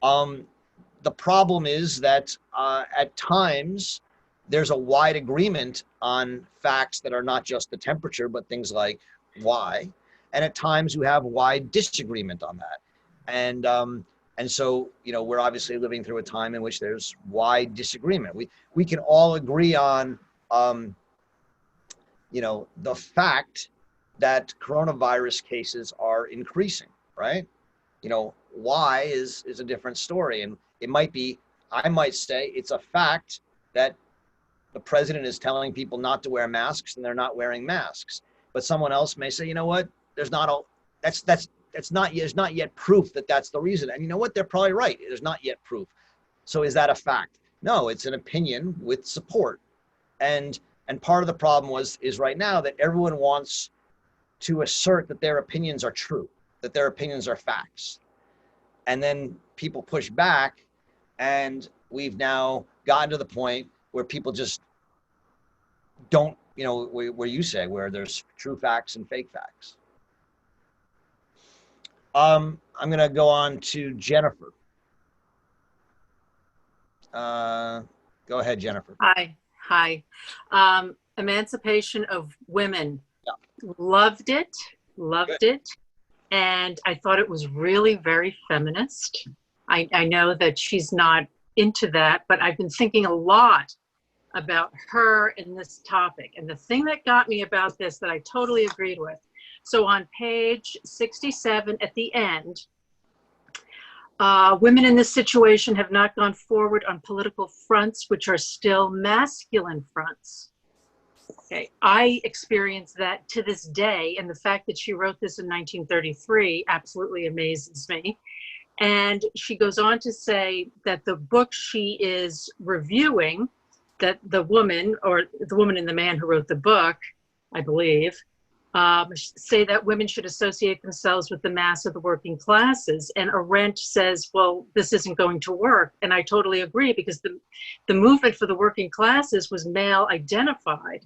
The problem is that at times there's a wide agreement on facts that are not just the temperature, but things like why. And at times you have wide disagreement on that. And so, we're obviously living through a time in which there's wide disagreement. We can all agree on, the fact that coronavirus cases are increasing, right? Why is a different story. And I might say it's a fact that the president is telling people not to wear masks and they're not wearing masks. But someone else may say, there's not yet proof that that's the reason. And you know what? They're probably right. There's not yet proof. So is that a fact? No, it's an opinion with support. And part of the problem is right now that everyone wants to assert that their opinions are true, that their opinions are facts. And then people push back, and we've now gotten to the point where people just don't, where there's true facts and fake facts. I'm going to go on to Jennifer. Go ahead, Jennifer. Hi. Emancipation of Women. Yeah. Loved it. And I thought it was really very feminist. I know that she's not into that, but I've been thinking a lot about her in this topic. And the thing that got me about this that I totally agreed with. So on page 67 at the end, women in this situation have not gone forward on political fronts, which are still masculine fronts. Okay, I experienced that to this day, and the fact that she wrote this in 1933 absolutely amazes me. And she goes on to say that the book she is reviewing, that the woman, or the woman and the man who wrote the book, I believe, say that women should associate themselves with the mass of the working classes. And Arendt says, well, this isn't going to work. And I totally agree, because the movement for the working classes was male identified.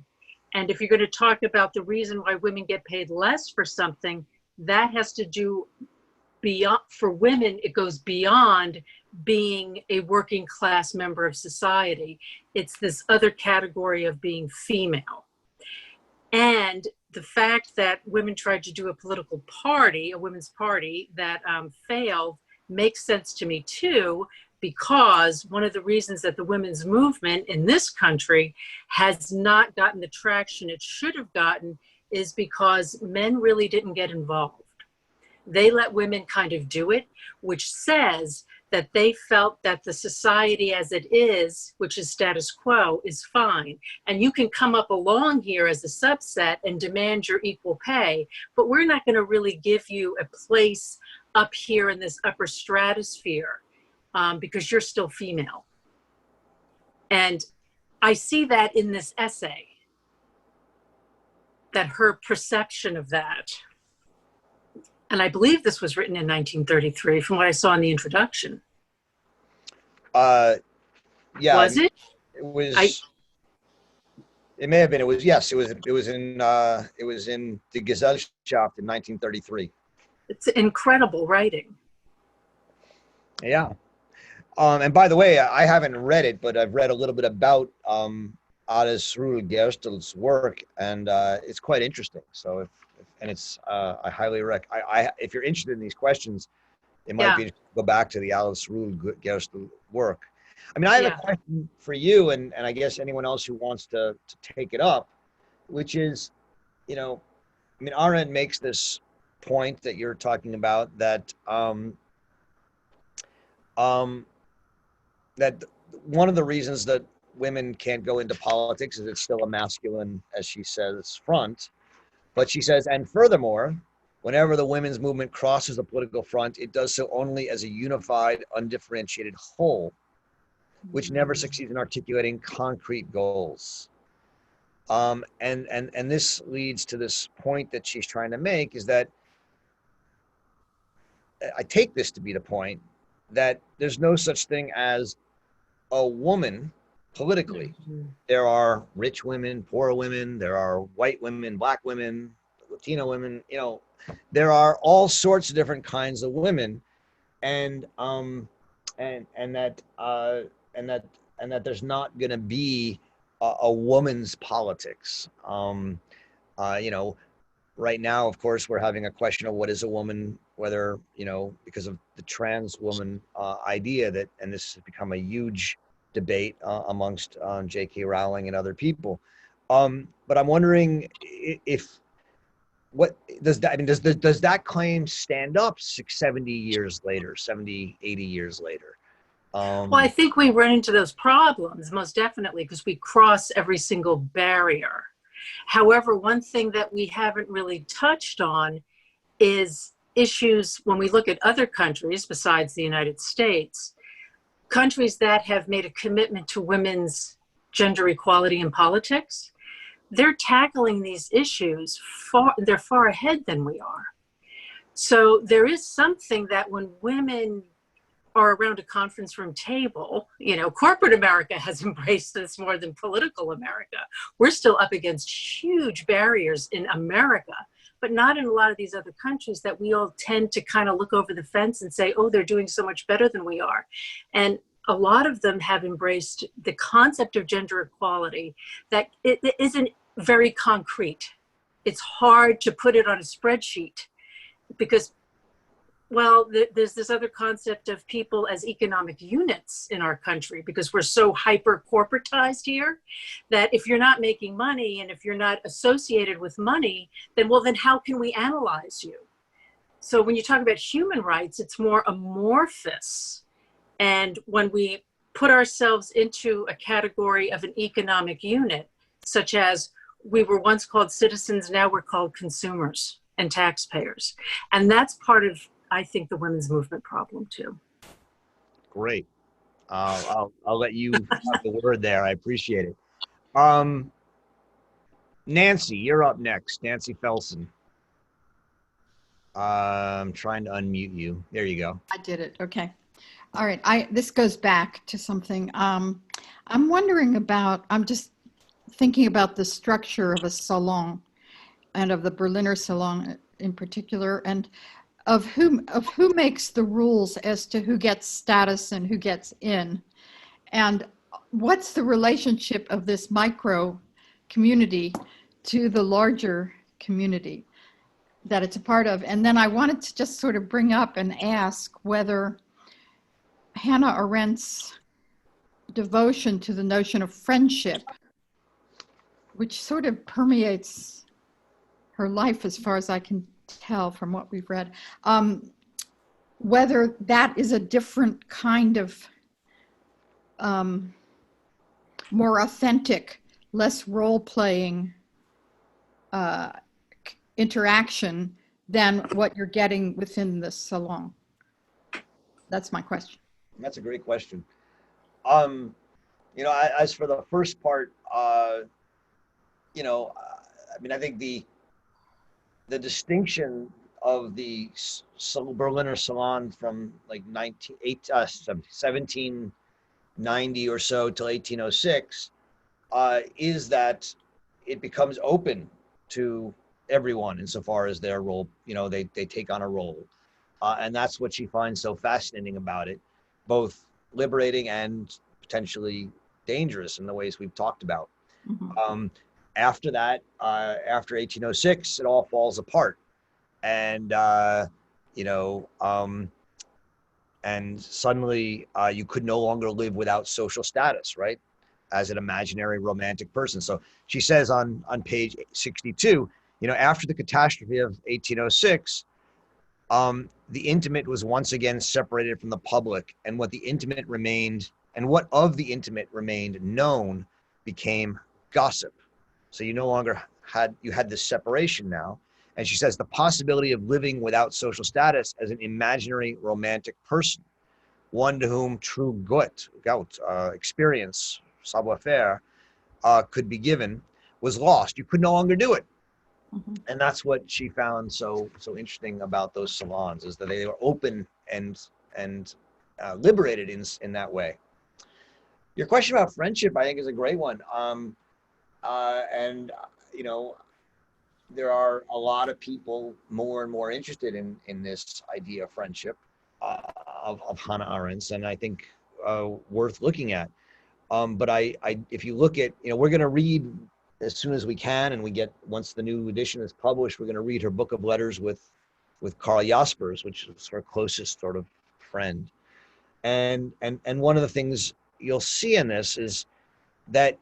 And if you're going to talk about the reason why women get paid less for something, that has to do beyond, for women, it goes beyond being a working class member of society. It's this other category of being female. And the fact that women tried to do a political party, a women's party, that failed makes sense to me too, because one of the reasons that the women's movement in this country has not gotten the traction it should have gotten is because men really didn't get involved. They let women kind of do it, which says that they felt that the society as it is, which is status quo, is fine. And you can come up along here as a subset and demand your equal pay, but we're not going to really give you a place up here in this upper stratosphere because you're still female. And I see that in this essay, that her perception of that. And I believe this was written in 1933 from what I saw in the introduction. Yeah. Was it? It was. It may have been. It was. Yes. It was. It was in. It was in the Gesellschaft in 1933. It's incredible writing. Yeah. And by the way, I haven't read it, but I've read a little bit about Alice Ruhl Gerstel's work, and it's quite interesting. So it's I highly recommend. If you're interested in these questions, it might be interesting to go back to the Alice Ruhl Gerstel work. I mean, I have a question for you, and I guess anyone else who wants to take it up, which is, you know, I mean, Arendt makes this point that you're talking about, that that one of the reasons that women can't go into politics is it's still a masculine, as she says, front. But she says, and furthermore, whenever the women's movement crosses the political front, it does so only as a unified, undifferentiated whole, which never succeeds in articulating concrete goals. And this leads to this point that she's trying to make, is that I take this to be the point that there's no such thing as a woman politically. There are rich women, poor women, there are white women, black women, Latino women, you know, there are all sorts of different kinds of women, and that there's not going to be a woman's politics. You know, right now, of course, we're having a question of what is a woman, whether, you know, because of the trans woman idea, that, and this has become a huge debate amongst J.K. Rowling and other people. But I'm wondering if, what does that, I mean, does that claim stand up 70 years later, 70, 80 years later? Well, I think we run into those problems, most definitely, because we cross every single barrier. However, one thing that we haven't really touched on is issues when we look at other countries besides the United States, countries that have made a commitment to women's gender equality in politics. They're tackling these issues they're far ahead than we are. So there is something that when women are around a conference room table, you know, corporate America has embraced this more than political America. We're still up against huge barriers in America, but not in a lot of these other countries that we all tend to kind of look over the fence and say, oh, they're doing so much better than we are. And a lot of them have embraced the concept of gender equality, that it isn't very concrete. It's hard to put it on a spreadsheet because, well, there's this other concept of people as economic units in our country, because we're so hyper corporatized here that if you're not making money and if you're not associated with money, then, well, then how can we analyze you? So when you talk about human rights, it's more amorphous. And when we put ourselves into a category of an economic unit, such as we were once called citizens, now we're called consumers and taxpayers. And that's part of, I think, the women's movement problem too. Great. I'll let you have the word there. I appreciate it. Nancy, you're up next. Nancy Felsen. I'm trying to unmute you. There you go. I did it. Okay. All right. This goes back to something. I'm wondering about, I'm just thinking about the structure of a salon and of the Berliner Salon in particular, and of who makes the rules as to who gets status and who gets in, and what's the relationship of this micro community to the larger community that it's a part of. And then I wanted to just sort of bring up and ask whether Hannah Arendt's devotion to the notion of friendship, which sort of permeates her life as far as I can tell from what we've read, whether that is a different kind of more authentic, less role-playing interaction than what you're getting within the salon. That's my question. That's a great question. As for the first part, I think the distinction of the Berliner Salon from like 1790 or so till 1806 is that it becomes open to everyone insofar as their role, they take on a role. And that's what she finds so fascinating about it, both liberating and potentially dangerous in the ways we've talked about. Mm-hmm. After that, after 1806, it all falls apart. And, and suddenly you could no longer live without social status, right? As an imaginary romantic person. So she says on page 62, after the catastrophe of 1806, the intimate was once again separated from the public, and what of the intimate remained known became gossip. So you no longer had this separation now. And she says the possibility of living without social status as an imaginary romantic person, one to whom true gout, experience, savoir-faire, could be given, was lost. You could no longer do it. Mm-hmm. And that's what she found so interesting about those salons, is that they were open and liberated in that way. Your question about friendship, I think, is a great one. There are a lot of people more and more interested in this idea of friendship of Hannah Arendt's, and I think worth looking at. But if you look at, we're going to read as soon as we can, and once the new edition is published, we're going to read her book of letters with Karl Jaspers, which is her closest sort of friend. And one of the things you'll see in this is that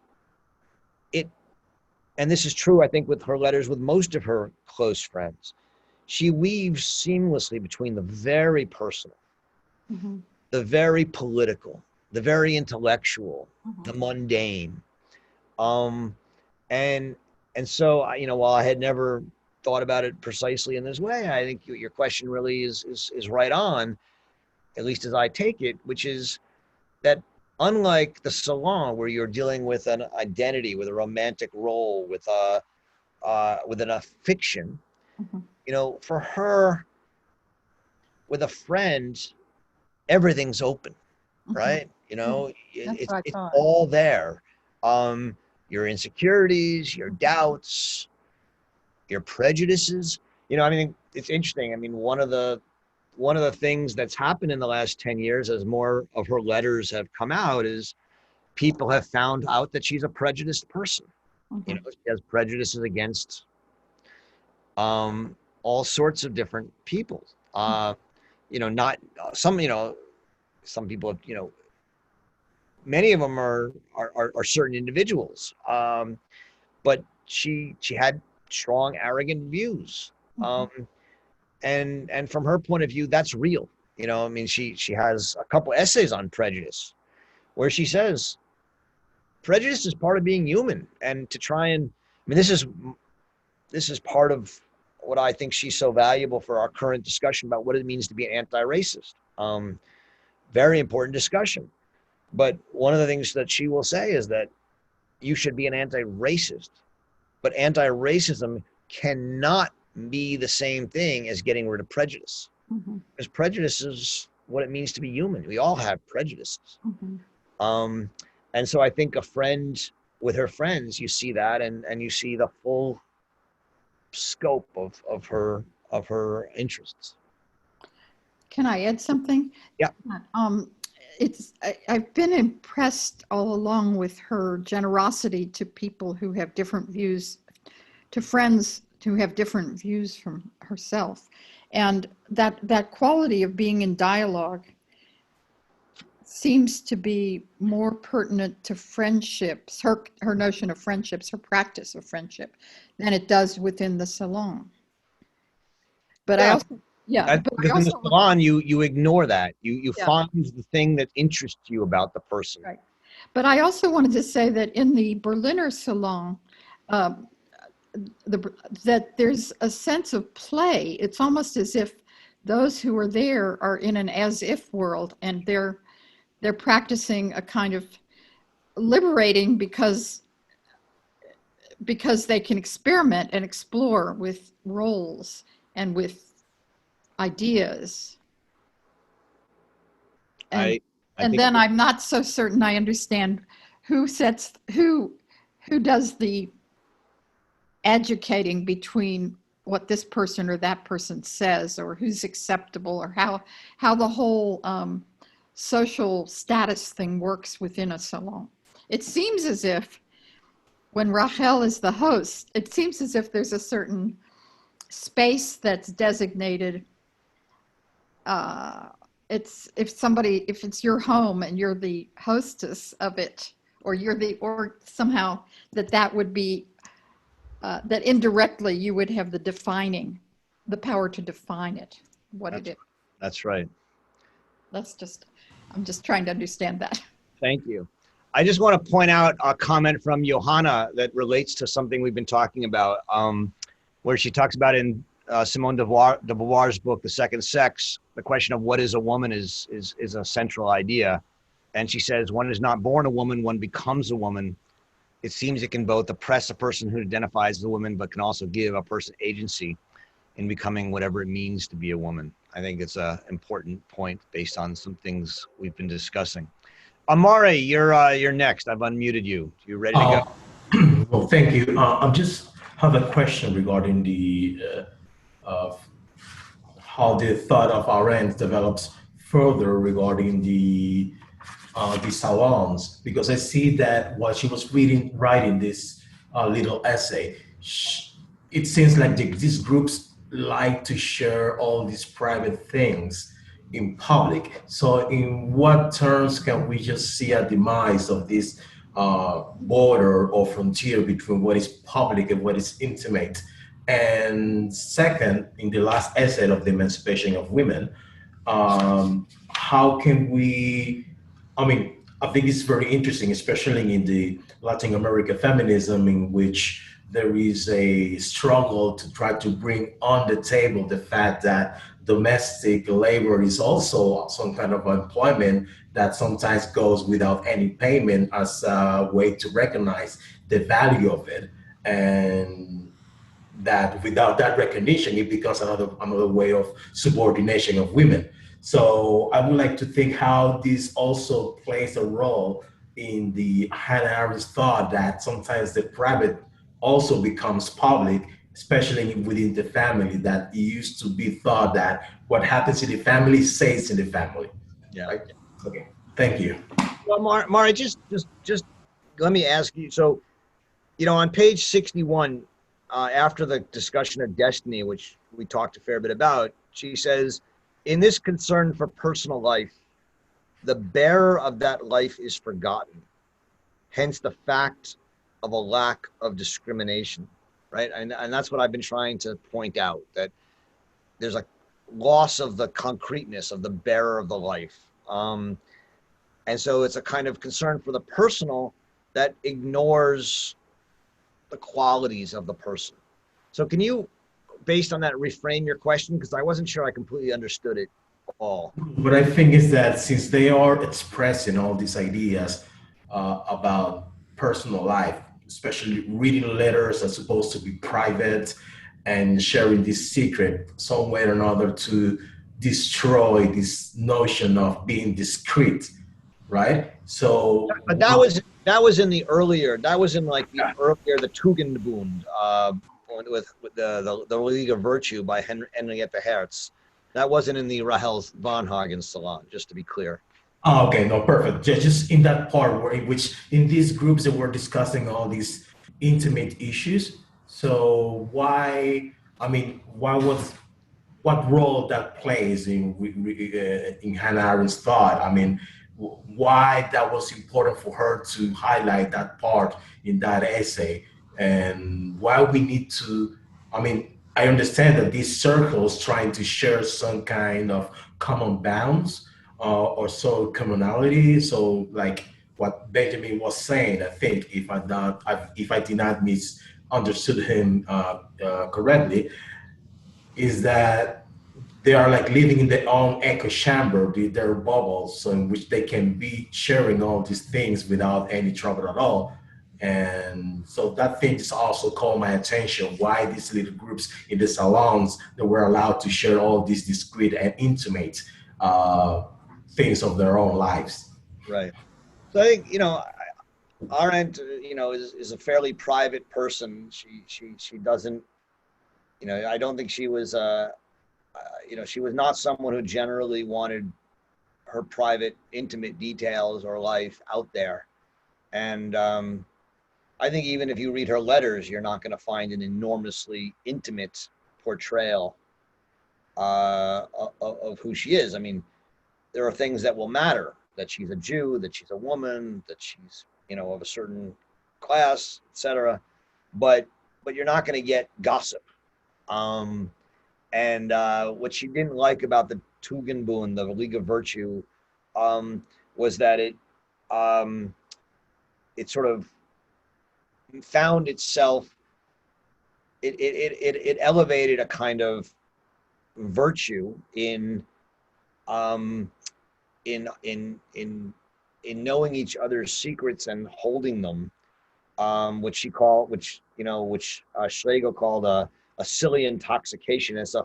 and this is true, I think, with her letters with most of her close friends, she weaves seamlessly between the very personal, mm-hmm. the very political, the very intellectual, mm-hmm. the mundane. And so, while I had never thought about it precisely in this way, I think your question really is right on, at least as I take it, which is that unlike the salon, where you're dealing with an identity, with a romantic role, with a fiction, mm-hmm. For her, with a friend, everything's open, mm-hmm. right? It's all there. Your insecurities, your doubts, your prejudices. It's interesting. One of the things that's happened in the last 10 years, as more of her letters have come out, is people have found out that she's a prejudiced person. Mm-hmm. She has prejudices against all sorts of different people. Not some people, many of them are certain individuals. But she had strong, arrogant views. Mm-hmm. And from her point of view, that's real. She has a couple essays on prejudice where she says prejudice is part of being human, and to try and mean, this is part of what I think she's so valuable for our current discussion about what it means to be an anti-racist. Very important discussion. But one of the things that she will say is that you should be an anti-racist, but anti-racism cannot be the same thing as getting rid of prejudice. Mm-hmm. Because prejudice is what it means to be human. We all have prejudices. Mm-hmm. And so I think a friend with her friends, you see that, and you see the full scope of her interests. Can I add something? Yeah. I've been impressed all along with her generosity to people who have different views, to friends who have different views from herself. And that quality of being in dialogue seems to be more pertinent to friendships, her notion of friendships, her practice of friendship, than it does within the salon. But yeah. I also, yeah. Because in the salon, you ignore that. You Yeah. find the thing that interests you about the person. Right. But I also wanted to say that in the Berliner Salon, that there's a sense of play. It's almost as if those who are there are in an as-if world, and they're practicing a kind of liberating because they can experiment and explore with roles and with ideas. And, and then I'm not so certain I understand who does the educating between what this person or that person says, or who's acceptable, or how the whole social status thing works within a salon. It seems as if when Rachel is the host, it seems as if there's a certain space that's designated. If it's your home and you're the hostess of it, or somehow that would be, that indirectly you would have the power to define it, it is. That's right. I'm just trying to understand that. Thank you. I just want to point out a comment from Johanna that relates to something we've been talking about, where she talks about in Simone de Beauvoir's book, The Second Sex, the question of what is a woman is a central idea. And she says, one is not born a woman, one becomes a woman. It seems it can both oppress a person who identifies as a woman, but can also give a person agency in becoming whatever it means to be a woman. I think it's an important point based on some things we've been discussing. Amare, you're next. I've unmuted you. You ready to go? Well, thank you. I just have a question regarding the how the thought of Arendt develops further regarding the salons, because I see that while she was writing this little essay, it seems like these groups like to share all these private things in public. So in what terms can we just see a demise of this border or frontier between what is public and what is intimate? And second, in the last essay of the Emancipation of Women, how can we, I think it's very interesting, especially in the Latin America feminism, in which there is a struggle to try to bring on the table the fact that domestic labor is also some kind of employment that sometimes goes without any payment, as a way to recognize the value of it. And that without that recognition, it becomes another way of subordination of women. So I would like to think how this also plays a role in the Hannah Arendt's thought that sometimes the private also becomes public, especially within the family, that it used to be thought that what happens in the family stays in the family. Yeah. Right? Okay. Thank you. Well, Mari, just let me ask you. So, on page 61, after the discussion of destiny, which we talked a fair bit about, she says, in this concern for personal life, the bearer of that life is forgotten. Hence the fact of a lack of discrimination, right? And that's what I've been trying to point out, that there's a loss of the concreteness of the bearer of the life. And so it's a kind of concern for the personal that ignores the qualities of the person. So can you, based on that, reframe your question? Because I wasn't sure I completely understood it all. What I think is that since they are expressing all these ideas about personal life, especially reading letters are supposed to be private and sharing this secret some way or another to destroy this notion of being discreet, right? So, But that was in the earlier. That was in like the earlier the Tugendbund, with the League of Virtue by Henrietta Hertz. That wasn't in the Rahel Varnhagen Salon, just to be clear. oh, okay, no, perfect. Just in that part where in which in these groups that were discussing all these intimate issues. So why? I mean, why was what role that plays in Hannah Arendt's thought? I mean, why that was important for her to highlight that part in that essay, and why we need to. I mean, I understand that these circles trying to share some kind of common bounds or so commonality. So, like what Benjamin was saying, I think if I did not misunderstood him correctly, is that they are like living in their own echo chamber, their bubbles, so in which they can be sharing all these things without any trouble at all. And so that thing just also caught my attention, why these little groups in the salons that were allowed to share all these discrete and intimate things of their own lives. Right. So I think, Arendt, is a fairly private person. She doesn't, I don't think she was, she was not someone who generally wanted her private, intimate details or life out there. And I think even if you read her letters, you're not going to find an enormously intimate portrayal of who she is. I mean, there are things that will matter, that she's a Jew, that she's a woman, that she's, of a certain class, etc. But you're not going to get gossip. And what she didn't like about the Tugendbund, the League of Virtue, was that it sort of found itself, it elevated a kind of virtue in knowing each other's secrets and holding them, which Schlegel called a silly intoxication, as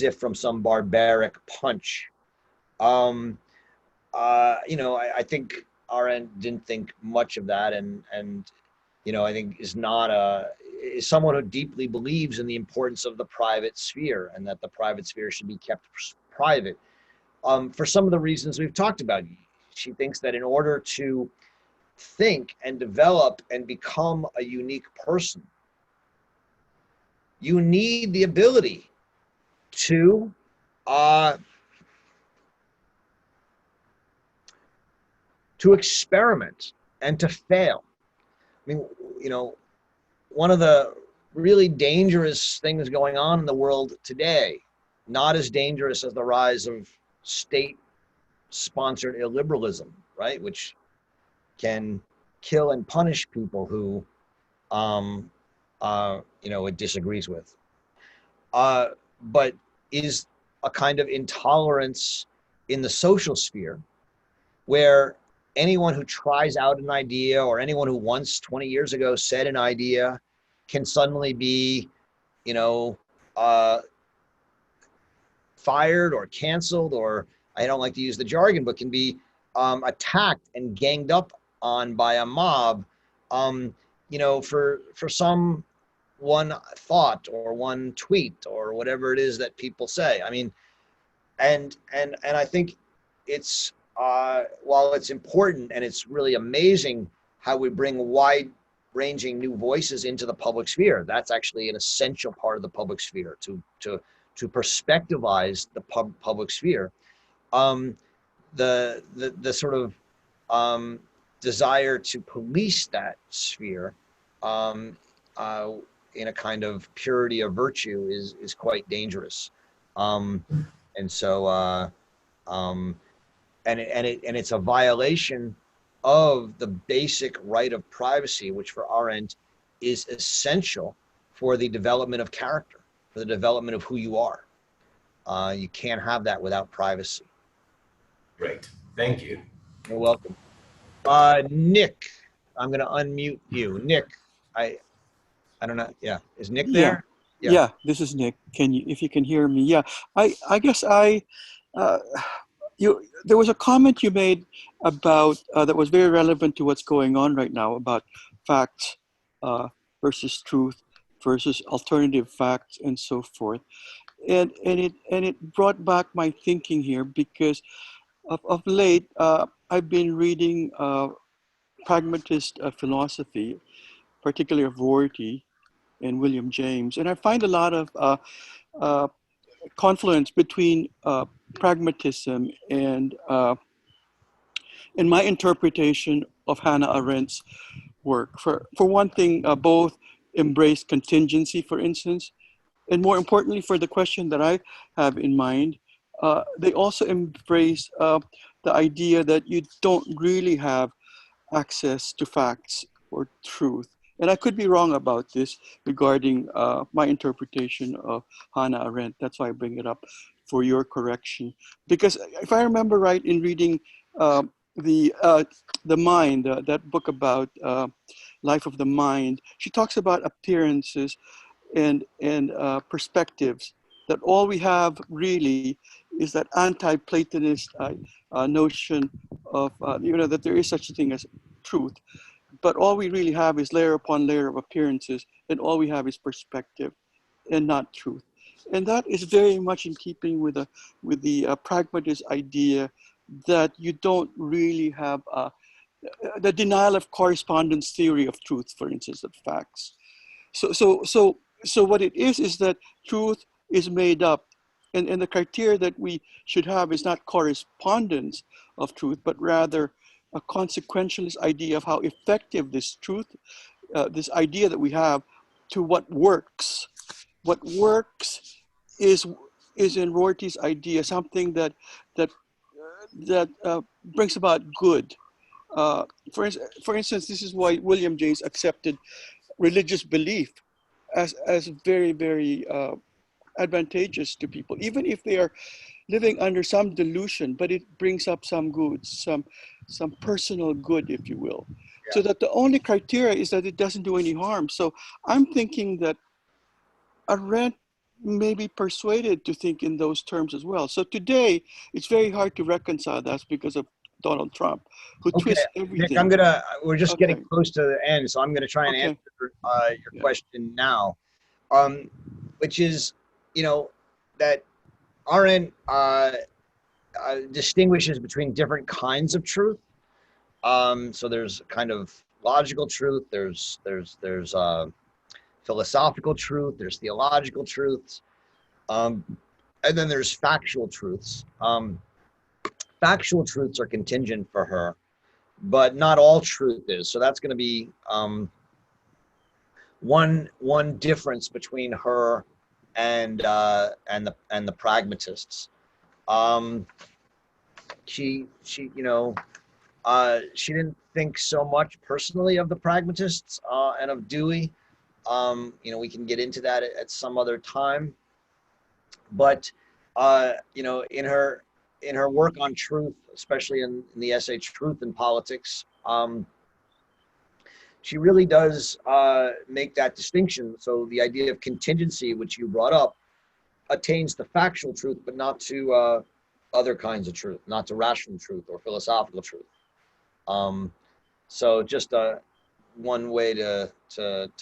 if from some barbaric punch. I think Arendt didn't think much of that, and I think is someone who deeply believes in the importance of the private sphere, and that the private sphere should be kept private. For some of the reasons we've talked about. She thinks that in order to think and develop and become a unique person, you need the ability to experiment and to fail. I mean, one of the really dangerous things going on in the world today, not as dangerous as the rise of state-sponsored illiberalism, right, which can kill and punish people who, it disagrees with, but is a kind of intolerance in the social sphere, where anyone who tries out an idea, or anyone who once 20 years ago said an idea, can suddenly be, fired or canceled, or, I don't like to use the jargon, but can be attacked and ganged up on by a mob, for some one thought or one tweet or whatever it is that people say. I mean, and I think it's, while it's important and it's really amazing how we bring wide-ranging new voices into the public sphere, that's actually an essential part of the public sphere, to perspectivize the public sphere. The sort of desire to police that sphere in a kind of purity of virtue is quite dangerous, and so it's a violation of the basic right of privacy, which for Arendt is essential for the development of character, for the development of who you are. You can't have that without privacy. Great. Thank you. You're welcome. Nick, I'm going to unmute you. Nick, I don't know. Yeah. Is Nick there? Yeah, this is Nick. If you can hear me? Yeah, I guess there was a comment you made about that was very relevant to what's going on right now about facts versus truth versus alternative facts and so forth, and it brought back my thinking here because of late I've been reading pragmatist philosophy, particularly of Rorty and William James, and I find a lot of confluence between pragmatism and my interpretation of Hannah Arendt's work. For one thing, both embrace contingency, for instance, and more importantly, for the question that I have in mind, they also embrace the idea that you don't really have access to facts or truth. And I could be wrong about this regarding my interpretation of Hannah Arendt. That's why I bring it up for your correction. Because if I remember right, in reading the Mind, that book about life of the mind, she talks about appearances and perspectives. That all we have really is that anti-Platonist notion of that there is such a thing as truth. But all we really have is layer upon layer of appearances, and all we have is perspective and not truth. And that is very much in keeping with the pragmatist idea that you don't really have the denial of correspondence theory of truth, for instance, of facts. So what it is that truth is made up, and the criteria that we should have is not correspondence of truth, but rather a consequentialist idea of how effective this truth, this idea that we have, to what works. What works is in Rorty's idea something that brings about good. For instance, this is why William James accepted religious belief as very, very advantageous to people, even if they are living under some delusion, but it brings up some good, some personal good, if you will. Yeah. So that the only criteria is that it doesn't do any harm. So I'm thinking that Arendt may be persuaded to think in those terms as well. So today, it's very hard to reconcile that because of Donald Trump, who twists everything. Nick, we're just getting close to the end, so I'm going to try and answer your question now, which is, that Arendt distinguishes between different kinds of truth. So there's kind of logical truth, there's philosophical truth, there's theological truths, and then there's factual truths. Factual truths are contingent for her, but not all truth is. So that's going to be one difference between her and the pragmatists. She didn't think so much personally of the pragmatists and of Dewey. We can get into that at some other time. But in her work on truth, especially in the essay Truth in Politics, she really does make that distinction. So the idea of contingency, which you brought up, attains to factual truth, but not to other kinds of truth, not to rational truth or philosophical truth. So just one way to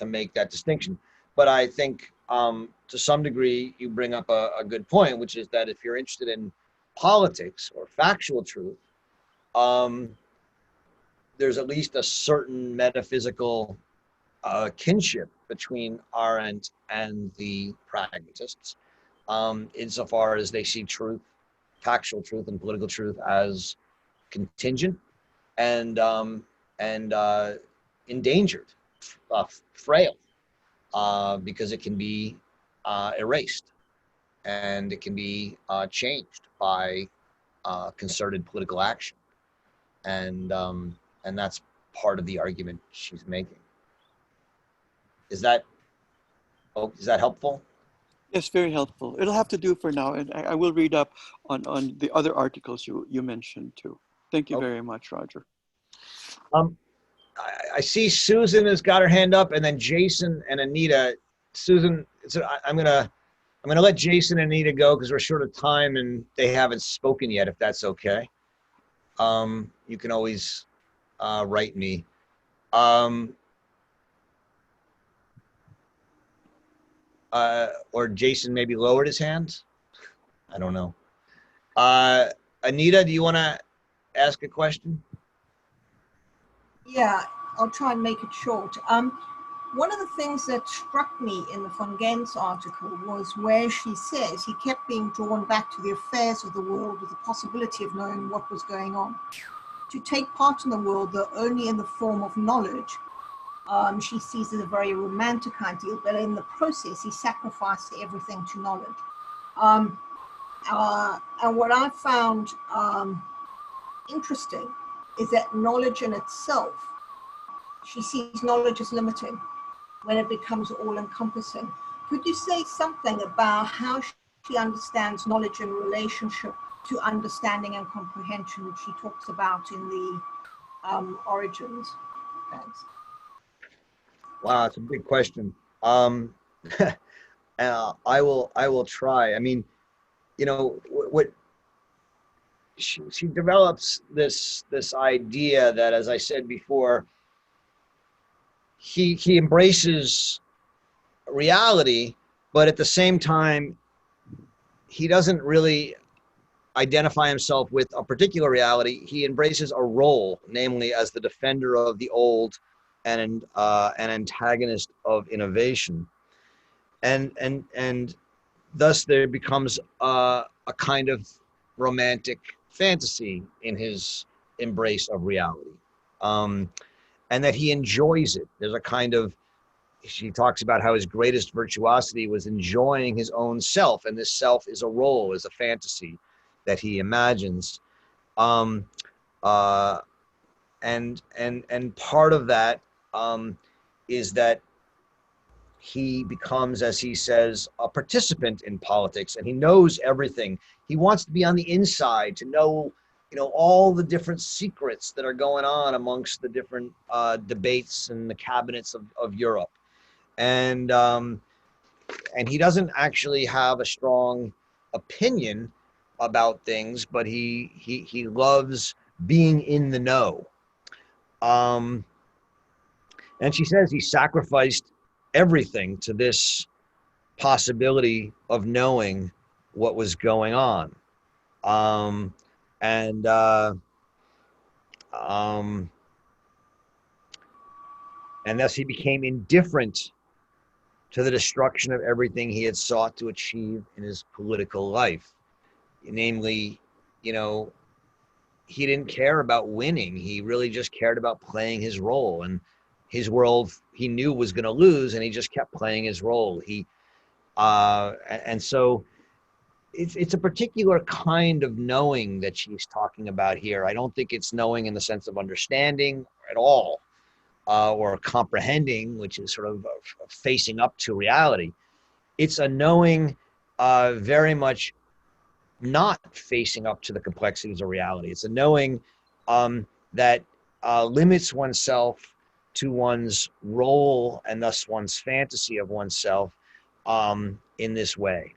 make that distinction. But I think to some degree you bring up a good point, which is that if you're interested in politics or factual truth, there's at least a certain metaphysical kinship between Arendt and the pragmatists, insofar as they see truth, factual truth and political truth, as contingent and endangered, frail, because it can be erased and it can be changed by concerted political action, and that's part of the argument she's making. Is that helpful? Yes, very helpful. It'll have to do for now, and I will read up on the other articles you mentioned too. Thank you very much, Roger. I see Susan has got her hand up, and then Jason and Anita. Susan, I'm gonna let Jason and Anita go because we're short of time and they haven't spoken yet. If that's okay, you can always write me. Or Jason maybe lowered his hand. I don't know. Anita, do you want to ask a question? Yeah, I'll try and make it short. One of the things that struck me in the von Gentz article was where she says he kept being drawn back to the affairs of the world with the possibility of knowing what was going on. To take part in the world, though only in the form of knowledge, she sees as a very romantic ideal, but in the process, he sacrificed everything to knowledge. And what I found interesting is that knowledge in itself, she sees knowledge as limiting when it becomes all-encompassing. Could you say something about how she understands knowledge in relationship to understanding and comprehension, which she talks about in the Origins? Thanks. Wow, that's a big question. I will try. I mean, you know, what she develops this idea that, as I said before, he embraces reality, but at the same time, he doesn't really identify himself with a particular reality. He embraces a role, namely as the defender of the old and an antagonist of innovation, and thus there becomes a kind of romantic fantasy in his embrace of reality, and that he enjoys it. There's a kind of, she talks about how his greatest virtuosity was enjoying his own self, and this self is a role, is a fantasy that he imagines, and part of that is that he becomes, as he says, a participant in politics, and he knows everything. He wants to be on the inside, to know, you know, all the different secrets that are going on amongst the different debates and the cabinets of Europe. And he doesn't actually have a strong opinion about things, but he loves being in the know. And she says he sacrificed everything to this possibility of knowing what was going on. And thus he became indifferent to the destruction of everything he had sought to achieve in his political life. Namely, you know, he didn't care about winning. He really just cared about playing his role, and his world he knew was going to lose, and he just kept playing his role. And so it's a particular kind of knowing that she's talking about here. I don't think it's knowing in the sense of understanding at all, or comprehending, which is sort of facing up to reality. It's a knowing very much not facing up to the complexities of reality. It's a knowing that limits oneself to one's role and thus one's fantasy of oneself in this way.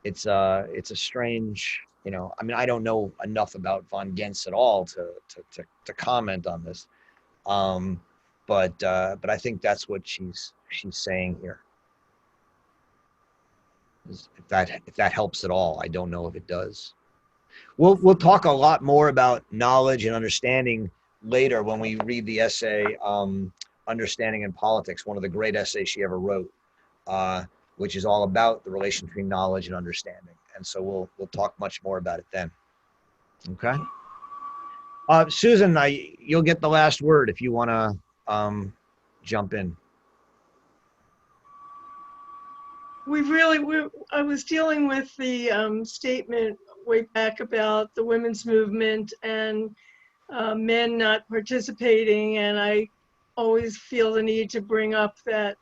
It's a strange, you know, I mean, I don't know enough about von Gentz at all to comment on this, but I think that's what she's saying here. If that helps at all. I don't know if it does. We'll talk a lot more about knowledge and understanding later when we read the essay Understanding in Politics, one of the great essays she ever wrote, which is all about the relation between knowledge and understanding. And so we'll talk much more about it then. Okay. Susan, you'll get the last word if you want to jump in. I was dealing with the statement way back about the women's movement and men not participating, and I always feel the need to bring up that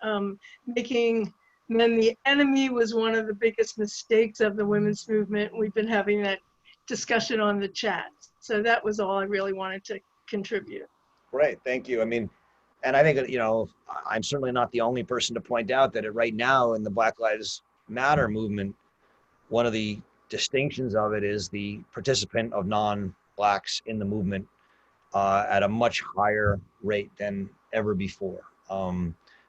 making men the enemy was one of the biggest mistakes of the women's movement. We've been having that discussion on the chat. So that was all I really wanted to contribute. Great, thank you. I mean, and I think, you know, I'm certainly not the only person to point out that right now in the Black Lives Matter movement, one of the distinctions of it is the participant of non-blacks in the movement at a much higher rate than ever before,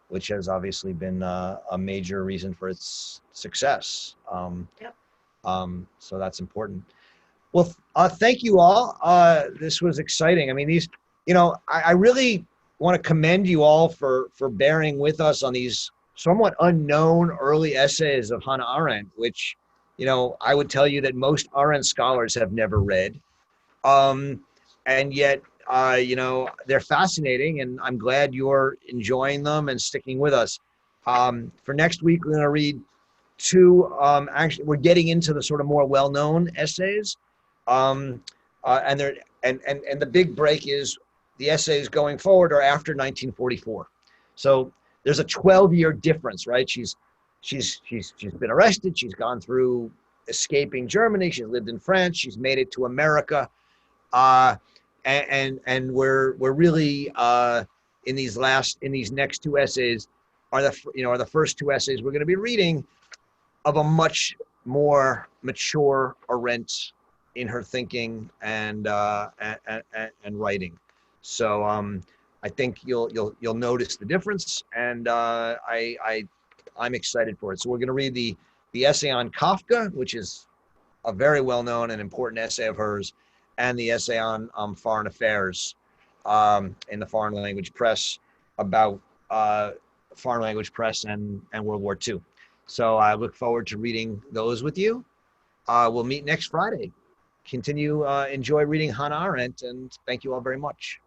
which has obviously been a major reason for its success. Yep. So that's important. Well, thank you all. This was exciting. I mean, these, you know, I really want to commend you all for bearing with us on these somewhat unknown early essays of Hannah Arendt, which, you know, I would tell you that most Arendt scholars have never read. And yet, you know, they're fascinating, and I'm glad you're enjoying them and sticking with us. For next week, we're going to read two, actually, we're getting into the sort of more well-known essays. And the big break is the essays going forward are after 1944. So there's a 12-year difference, right? She's been arrested. She's gone through escaping Germany. She's lived in France. She's made it to America. And we're really in these next two essays are the first two essays we're going to be reading of a much more mature Arendt in her thinking and writing. So I think you'll notice the difference, and I'm excited for it. So we're going to read the essay on Kafka, which is a very well-known and important essay of hers, and the essay on foreign affairs in the foreign language press about foreign language press and World War II. So I look forward to reading those with you. We'll meet next Friday. Enjoy reading Hannah Arendt, and thank you all very much.